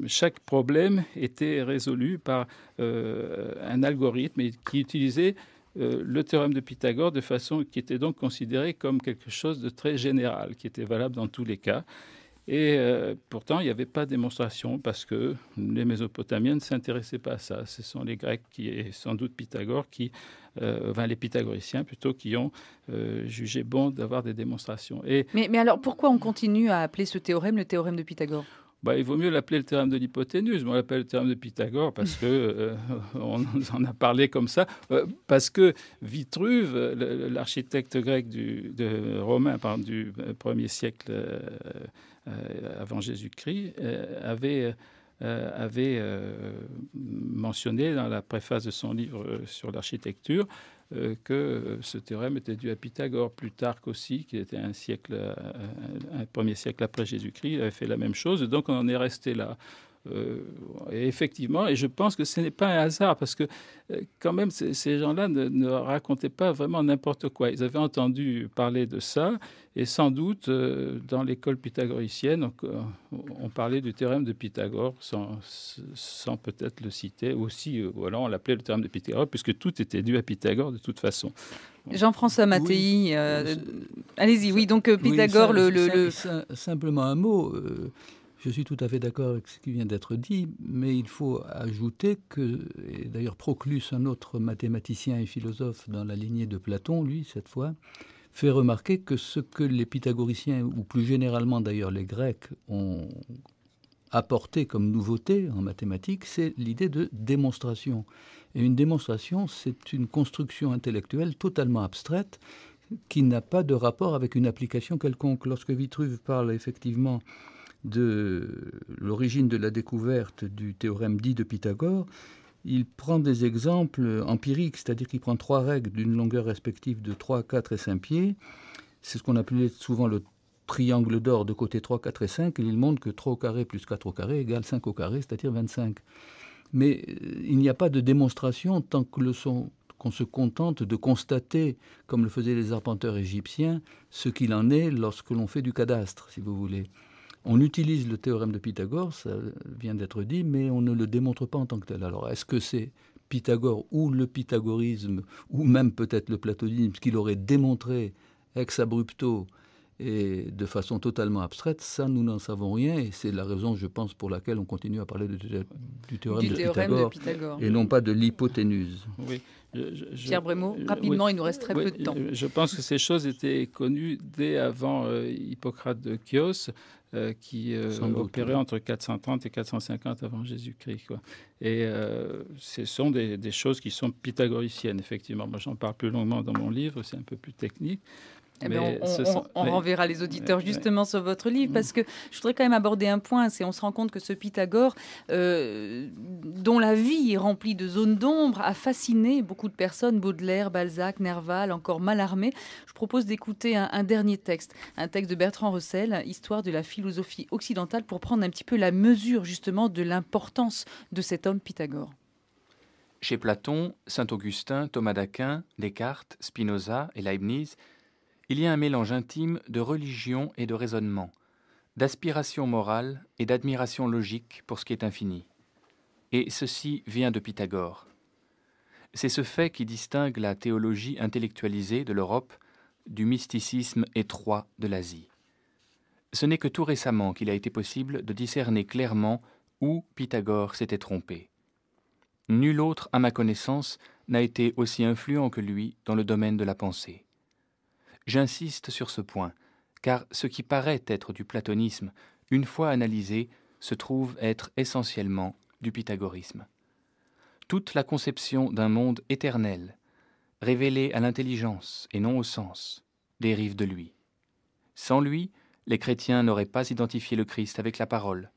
Chaque problème était résolu par un algorithme qui utilisait le théorème de Pythagore de façon qui était donc considéré comme quelque chose de très général, qui était valable dans tous les cas. Et pourtant, il n'y avait pas de démonstration parce que les Mésopotamiens ne s'intéressaient pas à ça. Ce sont les Grecs et sans doute Pythagore les pythagoriciens plutôt, qui ont jugé bon d'avoir des démonstrations. Mais alors, pourquoi on continue à appeler ce théorème le théorème de Pythagore ? Il vaut mieux l'appeler le théorème de l'hypoténuse. On l'appelle le théorème de Pythagore parce que on en a parlé comme ça. Parce que Vitruve, l'architecte grec romain du 1er siècle avant Jésus-Christ, avait mentionné dans la préface de son livre sur l'architecture que ce théorème était dû à Pythagore. Plutarque aussi, qui était un 1er siècle après Jésus-Christ, avait fait la même chose. Donc on en est resté là. Et effectivement, et je pense que ce n'est pas un hasard, parce que quand même, ces gens-là ne racontaient pas vraiment n'importe quoi. Ils avaient entendu parler de ça, et sans doute, dans l'école pythagoricienne, on parlait du théorème de Pythagore, sans peut-être le citer. Aussi, voilà, on l'appelait le théorème de Pythagore, puisque tout était dû à Pythagore de toute façon. Jean-François Mattei, allez-y. Oui, donc Pythagore, simplement un mot. Je suis tout à fait d'accord avec ce qui vient d'être dit, mais il faut ajouter que, et d'ailleurs Proclus, un autre mathématicien et philosophe dans la lignée de Platon, lui, cette fois, fait remarquer que ce que les pythagoriciens, ou plus généralement d'ailleurs les Grecs, ont apporté comme nouveauté en mathématiques, c'est l'idée de démonstration. Et une démonstration, c'est une construction intellectuelle totalement abstraite qui n'a pas de rapport avec une application quelconque. Lorsque Vitruve parle effectivement de l'origine de la découverte du théorème dit de Pythagore, il prend des exemples empiriques, c'est-à-dire qu'il prend 3 règles d'une longueur respective de 3, 4 et 5 pieds. C'est ce qu'on appelait souvent le triangle d'or de côté 3, 4 et 5, et il montre que 3 au carré plus 4 au carré égale 5 au carré, c'est-à-dire 25. Mais il n'y a pas de démonstration tant qu'on se contente de constater, comme le faisaient les arpenteurs égyptiens, ce qu'il en est lorsque l'on fait du cadastre, si vous voulez. On utilise le théorème de Pythagore, ça vient d'être dit, mais on ne le démontre pas en tant que tel. Alors, est-ce que c'est Pythagore ou le pythagorisme, ou même peut-être le platonisme, qu'il aurait démontré ex abrupto et de façon totalement abstraite, ça, nous n'en savons rien, et c'est la raison, je pense, pour laquelle on continue à parler du théorème de Pythagore, et non pas de l'hypoténuse. Oui. Pierre Brémaud, rapidement, oui, il nous reste très peu de temps. Je pense que ces choses étaient connues dès avant Hippocrate de Chios, qui opérait entre 430 et 450 avant Jésus-Christ. Et ce sont des choses qui sont pythagoriciennes, effectivement. Moi, j'en parle plus longuement dans mon livre, c'est un peu plus technique. On renverra les auditeurs justement sur votre livre, parce que je voudrais quand même aborder un point, c'est on se rend compte que ce Pythagore, dont la vie est remplie de zones d'ombre, a fasciné beaucoup de personnes, Baudelaire, Balzac, Nerval, encore Mallarmé. Je propose d'écouter un dernier texte, un texte de Bertrand Russell, Histoire de la philosophie occidentale, pour prendre un petit peu la mesure justement de l'importance de cet homme Pythagore. Chez Platon, Saint-Augustin, Thomas d'Aquin, Descartes, Spinoza et Leibniz, il y a un mélange intime de religion et de raisonnement, d'aspiration morale et d'admiration logique pour ce qui est infini. Et ceci vient de Pythagore. C'est ce fait qui distingue la théologie intellectualisée de l'Europe du mysticisme étroit de l'Asie. Ce n'est que tout récemment qu'il a été possible de discerner clairement où Pythagore s'était trompé. Nul autre, à ma connaissance, n'a été aussi influent que lui dans le domaine de la pensée. J'insiste sur ce point, car ce qui paraît être du platonisme, une fois analysé, se trouve être essentiellement du pythagorisme. Toute la conception d'un monde éternel, révélé à l'intelligence et non au sens, dérive de lui. Sans lui, les chrétiens n'auraient pas identifié le Christ avec la parole.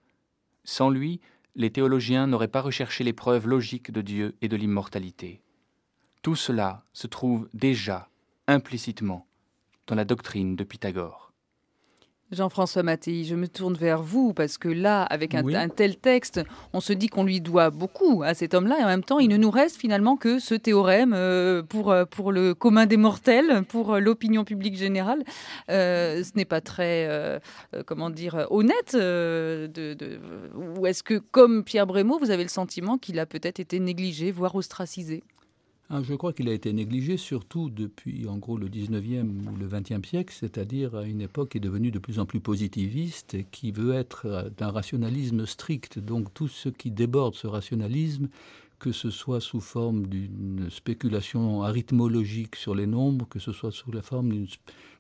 Sans lui, les théologiens n'auraient pas recherché les preuves logiques de Dieu et de l'immortalité. Tout cela se trouve déjà, implicitement, dans la doctrine de Pythagore. Jean-François Mattei, je me tourne vers vous parce que là, avec Oui. un tel texte, on se dit qu'on lui doit beaucoup à cet homme-là et en même temps, il ne nous reste finalement que ce théorème pour le commun des mortels, pour l'opinion publique générale. Ce n'est pas très, honnête. Ou est-ce que, comme Pierre Brémaux, vous avez le sentiment qu'il a peut-être été négligé, voire ostracisé ? Je crois qu'il a été négligé surtout depuis, en gros, le 19e ou le 20e siècle, c'est-à-dire à une époque qui est devenue de plus en plus positiviste et qui veut être d'un rationalisme strict. Donc tout ce qui déborde ce rationalisme, que ce soit sous forme d'une spéculation arithmologique sur les nombres, que ce soit sous la forme d'une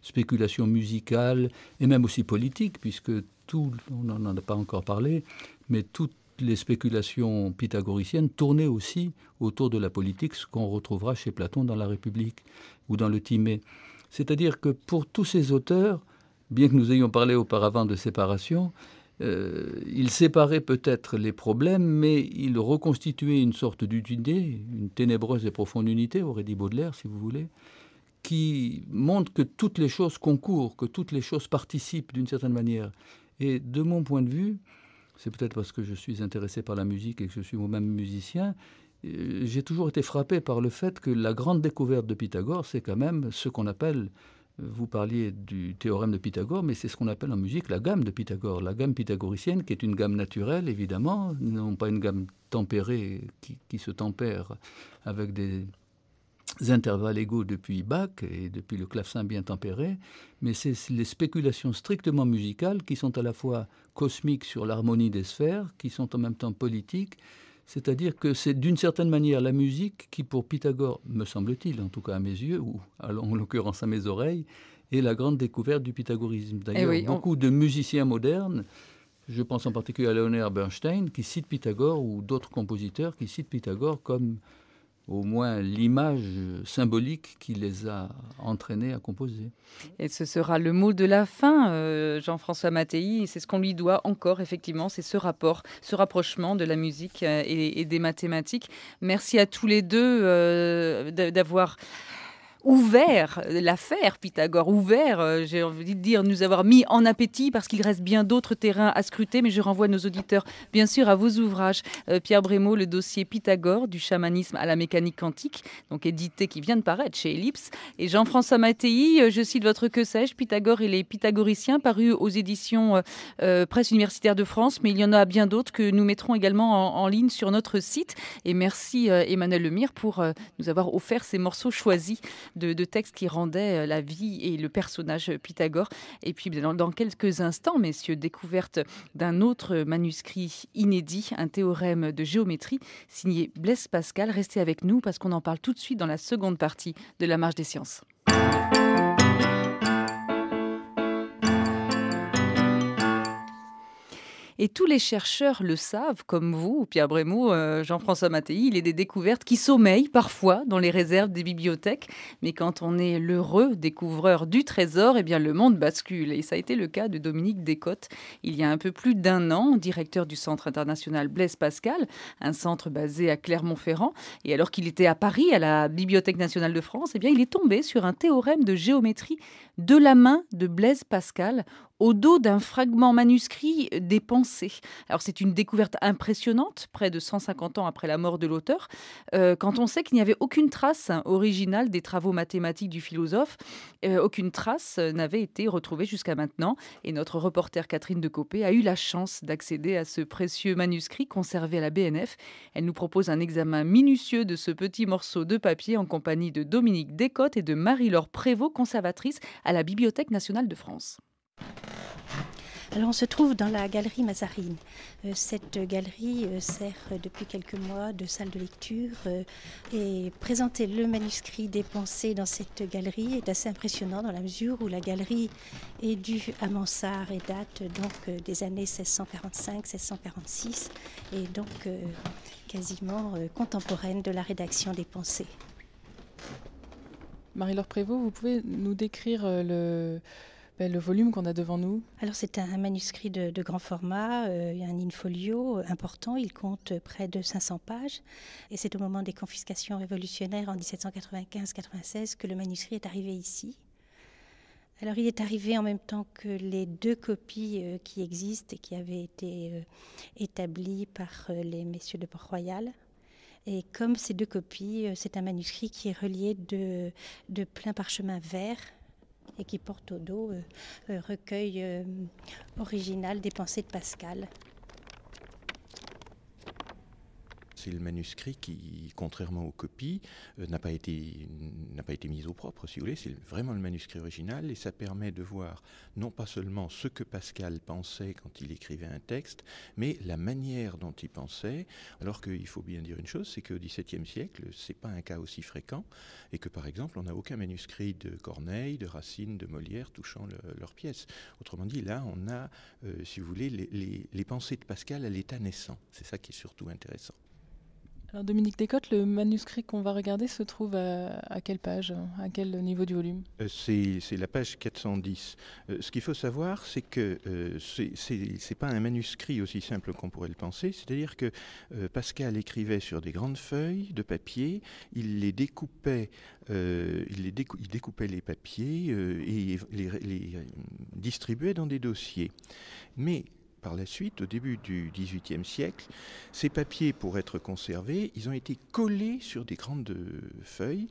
spéculation musicale et même aussi politique, puisque on n'en a pas encore parlé, mais toutes les spéculations pythagoriciennes tournaient aussi autour de la politique, ce qu'on retrouvera chez Platon dans la République ou dans le Timée. C'est-à-dire que pour tous ces auteurs, bien que nous ayons parlé auparavant de séparation, ils séparaient peut-être les problèmes, mais ils reconstituaient une sorte d'unité, une ténébreuse et profonde unité, aurait dit Baudelaire, si vous voulez, qui montre que toutes les choses concourent, que toutes les choses participent d'une certaine manière. Et de mon point de vue, c'est peut-être parce que je suis intéressé par la musique et que je suis moi-même musicien, j'ai toujours été frappé par le fait que la grande découverte de Pythagore, c'est quand même ce qu'on appelle, vous parliez du théorème de Pythagore, mais c'est ce qu'on appelle en musique la gamme de Pythagore, la gamme pythagoricienne, qui est une gamme naturelle, évidemment, non pas une gamme tempérée qui se tempère avec des intervalles égaux depuis Bach et depuis le clavecin bien tempéré, mais c'est les spéculations strictement musicales qui sont à la fois cosmiques sur l'harmonie des sphères, qui sont en même temps politiques, c'est-à-dire que c'est d'une certaine manière la musique qui, pour Pythagore, me semble-t-il, en tout cas à mes yeux, ou en l'occurrence à mes oreilles, est la grande découverte du pythagorisme. D'ailleurs, beaucoup de musiciens modernes, je pense en particulier à Leonard Bernstein, qui cite Pythagore, ou d'autres compositeurs qui citent Pythagore comme au moins l'image symbolique qui les a entraînés à composer. Et ce sera le mot de la fin, Jean-François Mattei. C'est ce qu'on lui doit encore, effectivement, c'est ce rapport, ce rapprochement de la musique et des mathématiques. Merci à tous les deux d'avoir ouvert l'affaire Pythagore, j'ai envie de dire, nous avoir mis en appétit parce qu'il reste bien d'autres terrains à scruter, mais je renvoie nos auditeurs bien sûr à vos ouvrages. Pierre Brémaux, le dossier Pythagore, du chamanisme à la mécanique quantique, donc édité, qui vient de paraître chez Ellipse. Et Jean-François Mattei, je cite votre Que sais-je, Pythagore et les pythagoriciens, paru aux éditions Presse universitaire de France, mais il y en a bien d'autres que nous mettrons également en ligne sur notre site. Et merci Emmanuel Lemire pour nous avoir offert ces morceaux choisis de textes qui rendaient la vie et le personnage Pythagore. Et puis dans quelques instants, messieurs, découverte d'un autre manuscrit inédit, un théorème de géométrie signé Blaise Pascal. Restez avec nous parce qu'on en parle tout de suite dans la seconde partie de La Marche des Sciences. Et tous les chercheurs le savent, comme vous, Pierre Brémaux, Jean-François Mattei, il est des découvertes qui sommeillent parfois dans les réserves des bibliothèques. Mais quand on est l'heureux découvreur du trésor, eh bien le monde bascule. Et ça a été le cas de Dominique Descotes, il y a un peu plus d'1 an, directeur du Centre international Blaise Pascal, un centre basé à Clermont-Ferrand. Et alors qu'il était à Paris, à la Bibliothèque nationale de France, eh bien il est tombé sur un théorème de géométrie de la main de Blaise Pascal, au dos d'un fragment manuscrit des Pensées. Alors c'est une découverte impressionnante, près de 150 ans après la mort de l'auteur, quand on sait qu'il n'y avait aucune trace originale des travaux mathématiques du philosophe, aucune trace n'avait été retrouvée jusqu'à maintenant. Et notre reporter Catherine Decopé a eu la chance d'accéder à ce précieux manuscrit conservé à la BNF. Elle nous propose un examen minutieux de ce petit morceau de papier en compagnie de Dominique Descotes et de Marie-Laure Prévost, conservatrice à la Bibliothèque nationale de France. Alors on se trouve dans la galerie Mazarine. Cette galerie sert depuis quelques mois de salle de lecture et présenter le manuscrit des Pensées dans cette galerie est assez impressionnant dans la mesure où la galerie est due à Mansart et date donc des années 1645-1646 et donc quasiment contemporaine de la rédaction des Pensées. Marie-Laure Prévost, vous pouvez nous décrire s'appelle le volume qu'on a devant nous? Alors c'est un manuscrit de grand format, un in-folio important, il compte près de 500 pages et c'est au moment des confiscations révolutionnaires en 1795-96 que le manuscrit est arrivé ici. Alors il est arrivé en même temps que les 2 copies qui existent et qui avaient été établies par les messieurs de Port-Royal. Et comme ces 2 copies, c'est un manuscrit qui est relié de plein parchemin vert et qui porte au dos recueil original des pensées de Pascal. C'est le manuscrit qui, contrairement aux copies, n'a pas été mis au propre, si vous voulez. C'est vraiment le manuscrit original et ça permet de voir non pas seulement ce que Pascal pensait quand il écrivait un texte, mais la manière dont il pensait. Alors qu'il faut bien dire une chose, c'est qu'au XVIIe siècle, c'est pas un cas aussi fréquent et que par exemple, on n'a aucun manuscrit de Corneille, de Racine, de Molière touchant leurs pièces. Autrement dit, là, on a, si vous voulez, les pensées de Pascal à l'état naissant. C'est ça qui est surtout intéressant. Alors Dominique Descottes, le manuscrit qu'on va regarder se trouve à quelle page, à quel niveau du volume? C'est la page 410. Ce qu'il faut savoir, c'est que c'est pas un manuscrit aussi simple qu'on pourrait le penser. C'est-à-dire que Pascal écrivait sur des grandes feuilles de papier, il découpait les papiers et les distribuait dans des dossiers. Mais par la suite, au début du XVIIIe siècle, ces papiers, pour être conservés, ils ont été collés sur des grandes feuilles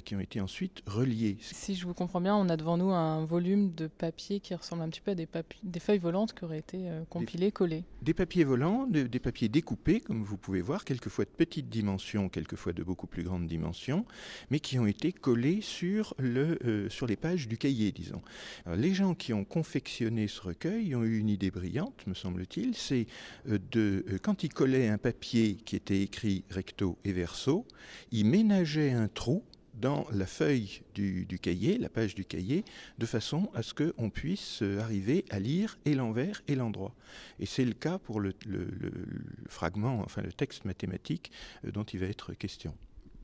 qui ont été ensuite reliées. Si je vous comprends bien, on a devant nous un volume de papier qui ressemble un petit peu à des feuilles volantes qui auraient été compilées, collées. Des papiers volants, des papiers découpés, comme vous pouvez voir, quelquefois de petites dimensions, quelquefois de beaucoup plus grandes dimensions, mais qui ont été collés sur les pages du cahier, disons. Alors, les gens qui ont confectionné ce recueil ont eu une idée brillante, me semble-t-il, c'est quand ils collaient un papier qui était écrit recto et verso, ils ménageaient un trou dans la feuille du cahier, la page du cahier, de façon à ce qu'on puisse arriver à lire et l'envers et l'endroit. Et c'est le cas pour le fragment, enfin le texte mathématique dont il va être question.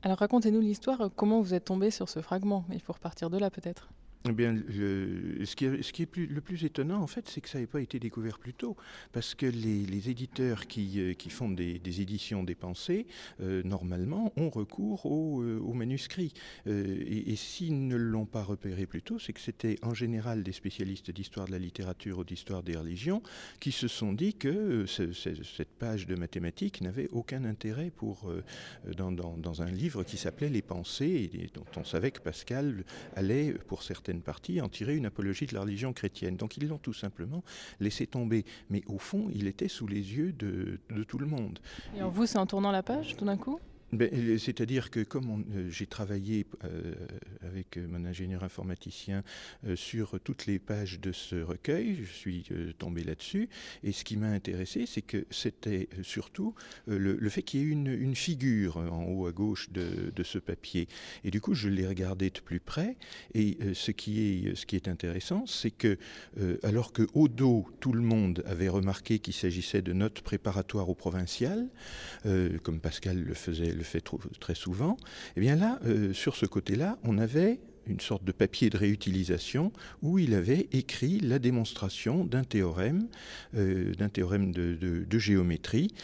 Alors racontez-nous l'histoire, comment vous êtes tombé sur ce fragment? Il faut repartir de là peut-être. Eh bien, ce qui est le plus étonnant, en fait, c'est que ça n'avait pas été découvert plus tôt. Parce que les éditeurs qui font des éditions des pensées, normalement, ont recours aux manuscrits. Et s'ils ne l'ont pas repéré plus tôt, c'est que c'était en général des spécialistes d'histoire de la littérature ou d'histoire des religions qui se sont dit que cette page de mathématiques n'avait aucun intérêt dans un livre qui s'appelait Les Pensées, et dont on savait que Pascal allait, pour certaines partie en tirer une apologie de la religion chrétienne. Donc ils l'ont tout simplement laissé tomber. Mais au fond, il était sous les yeux de tout le monde. Et en vous, c'est en tournant la page tout d'un coup? C'est-à-dire que comme j'ai travaillé avec mon ingénieur informaticien sur toutes les pages de ce recueil, je suis tombé là-dessus, et ce qui m'a intéressé, c'est que c'était surtout le fait qu'il y ait une figure en haut à gauche de ce papier. Et du coup, je l'ai regardé de plus près, et ce qui est intéressant, c'est que alors que au dos, tout le monde avait remarqué qu'il s'agissait de notes préparatoires au provincial, comme Pascal le fait très souvent, et bien là, sur ce côté-là, on avait une sorte de papier de réutilisation où il avait écrit la démonstration d'un théorème de géométrie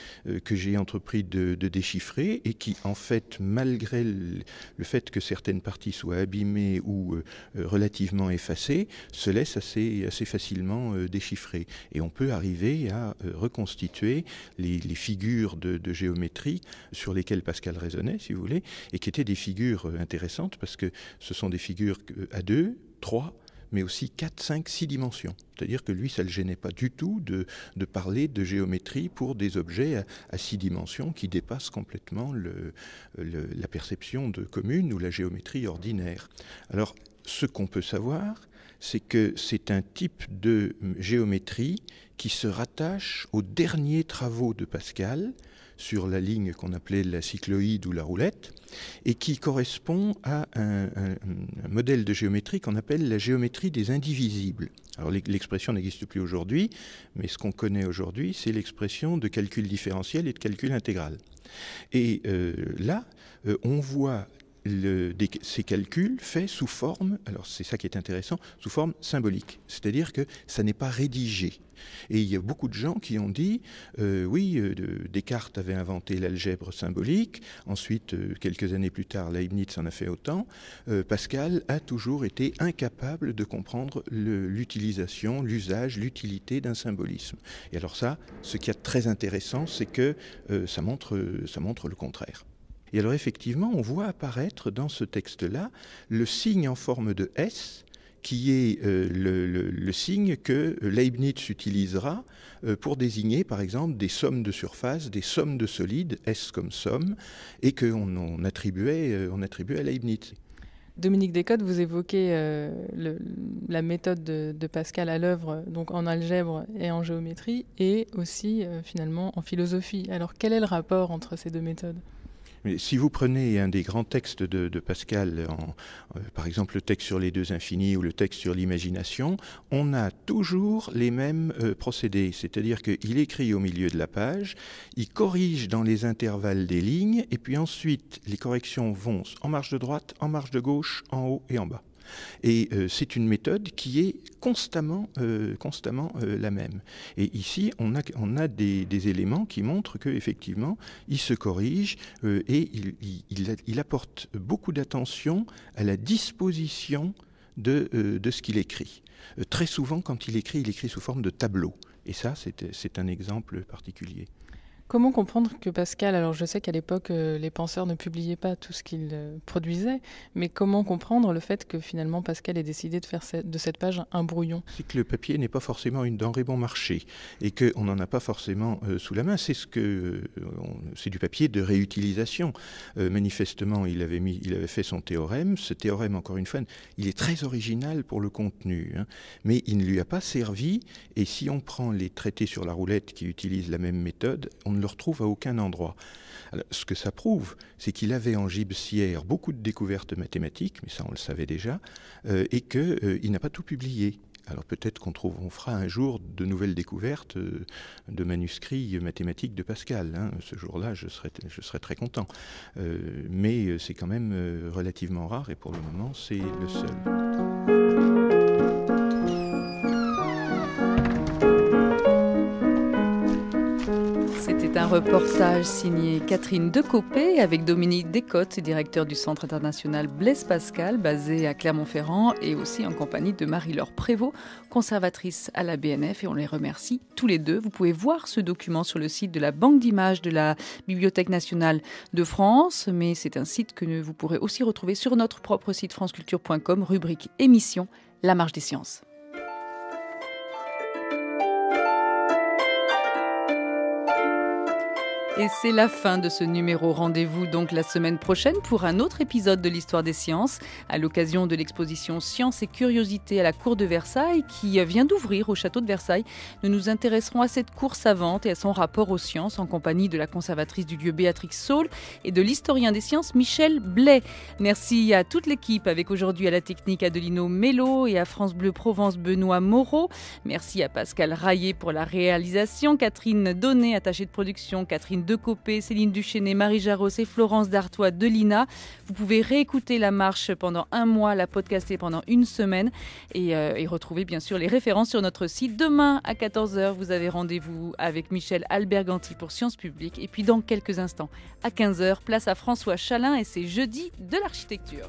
que j'ai entrepris de déchiffrer et qui, en fait, malgré le fait que certaines parties soient abîmées ou relativement effacées, se laisse assez facilement déchiffrer. Et on peut arriver à reconstituer les figures de géométrie sur lesquelles Pascal raisonnait, si vous voulez, et qui étaient des figures intéressantes parce que ce sont des figures à 2, 3, mais aussi 4, 5, 6 dimensions. C'est-à-dire que lui, ça ne le gênait pas du tout de parler de géométrie pour des objets à 6 dimensions qui dépassent complètement la perception commune ou la géométrie ordinaire. Alors, ce qu'on peut savoir, c'est que c'est un type de géométrie qui se rattache aux derniers travaux de Pascal sur la ligne qu'on appelait la cycloïde ou la roulette, et qui correspond à un modèle de géométrie qu'on appelle la géométrie des indivisibles. Alors l'expression n'existe plus aujourd'hui, mais ce qu'on connaît aujourd'hui, c'est l'expression de calcul différentiel et de calcul intégral. Et là, on voit ces calculs faits sous forme, alors c'est ça qui est intéressant, sous forme symbolique. C'est-à-dire que ça n'est pas rédigé. Et il y a beaucoup de gens qui ont dit, Descartes avait inventé l'algèbre symbolique, ensuite, quelques années plus tard, Leibniz en a fait autant, Pascal a toujours été incapable de comprendre l'utilisation, l'usage, l'utilité d'un symbolisme. Et alors ça, ce qui est très intéressant, c'est que ça montre le contraire. Et alors effectivement, on voit apparaître dans ce texte-là le signe en forme de S, qui est le signe que Leibniz utilisera pour désigner, par exemple, des sommes de surface, des sommes de solides, S comme somme, et qu'on attribuait à Leibniz. Dominique Descotes, vous évoquez la méthode de Pascal à l'œuvre, donc en algèbre et en géométrie, et aussi finalement en philosophie. Alors quel est le rapport entre ces deux méthodes ? Mais si vous prenez un des grands textes de Pascal, par exemple le texte sur les deux infinis ou le texte sur l'imagination, on a toujours les mêmes procédés. C'est-à-dire qu'il écrit au milieu de la page, il corrige dans les intervalles des lignes, et puis ensuite les corrections vont en marge de droite, en marge de gauche, en haut et en bas. Et c'est une méthode qui est constamment la même. Et ici, on a des éléments qui montrent qu'effectivement, il se corrige et il apporte beaucoup d'attention à la disposition de ce qu'il écrit. Très souvent, quand il écrit sous forme de tableau. Et ça, c'est un exemple particulier. Comment comprendre que Pascal, alors je sais qu'à l'époque, les penseurs ne publiaient pas tout ce qu'ils produisaient, mais comment comprendre le fait que finalement Pascal ait décidé de faire de cette page un brouillon ? C'est que le papier n'est pas forcément une denrée bon marché et qu'on n'en a pas forcément sous la main. C'est du papier de réutilisation. Manifestement, il avait fait son théorème. Ce théorème, encore une fois, il est très original pour le contenu, mais il ne lui a pas servi. Et si on prend les traités sur la roulette qui utilisent la même méthode, on ne le retrouve à aucun endroit. Alors, ce que ça prouve, c'est qu'il avait en gibecière beaucoup de découvertes mathématiques, mais ça on le savait déjà, et qu'il n'a pas tout publié. Alors peut-être qu'on fera un jour de nouvelles découvertes de manuscrits mathématiques de Pascal. Ce jour-là, je serais très content. Mais c'est quand même relativement rare, et pour le moment, c'est le seul. C'était un reportage signé Catherine Decopé avec Dominique Descotes, directeur du Centre international Blaise Pascal, basé à Clermont-Ferrand, et aussi en compagnie de Marie-Laure Prévost, conservatrice à la BNF, et on les remercie tous les deux. Vous pouvez voir ce document sur le site de la Banque d'images de la Bibliothèque nationale de France, mais c'est un site que vous pourrez aussi retrouver sur notre propre site franceculture.com, rubrique émission, La Marche des Sciences. Et c'est la fin de ce numéro. Rendez-vous donc la semaine prochaine pour un autre épisode de l'Histoire des sciences, à l'occasion de l'exposition Sciences et curiosités à la Cour de Versailles qui vient d'ouvrir au château de Versailles. Nous nous intéresserons à cette cour savante et à son rapport aux sciences en compagnie de la conservatrice du lieu Béatrix Saul et de l'historien des sciences Michel Blais. Merci à toute l'équipe avec aujourd'hui à la technique Adelino Mello et à France Bleu Provence Benoît Moreau. Merci à Pascal Raillet pour la réalisation, Catherine Donnet, attachée de production, Catherine Decopé, Céline Duchesnay, Marie Jarros et Florence Dartois de l'INA. Vous pouvez réécouter la marche pendant un mois, la podcaster pendant une semaine et retrouver bien sûr les références sur notre site. Demain à 14h, vous avez rendez-vous avec Michel Alberganti pour Sciences Publiques. Et puis dans quelques instants, à 15h, place à François Chalin et c'est jeudi de l'architecture.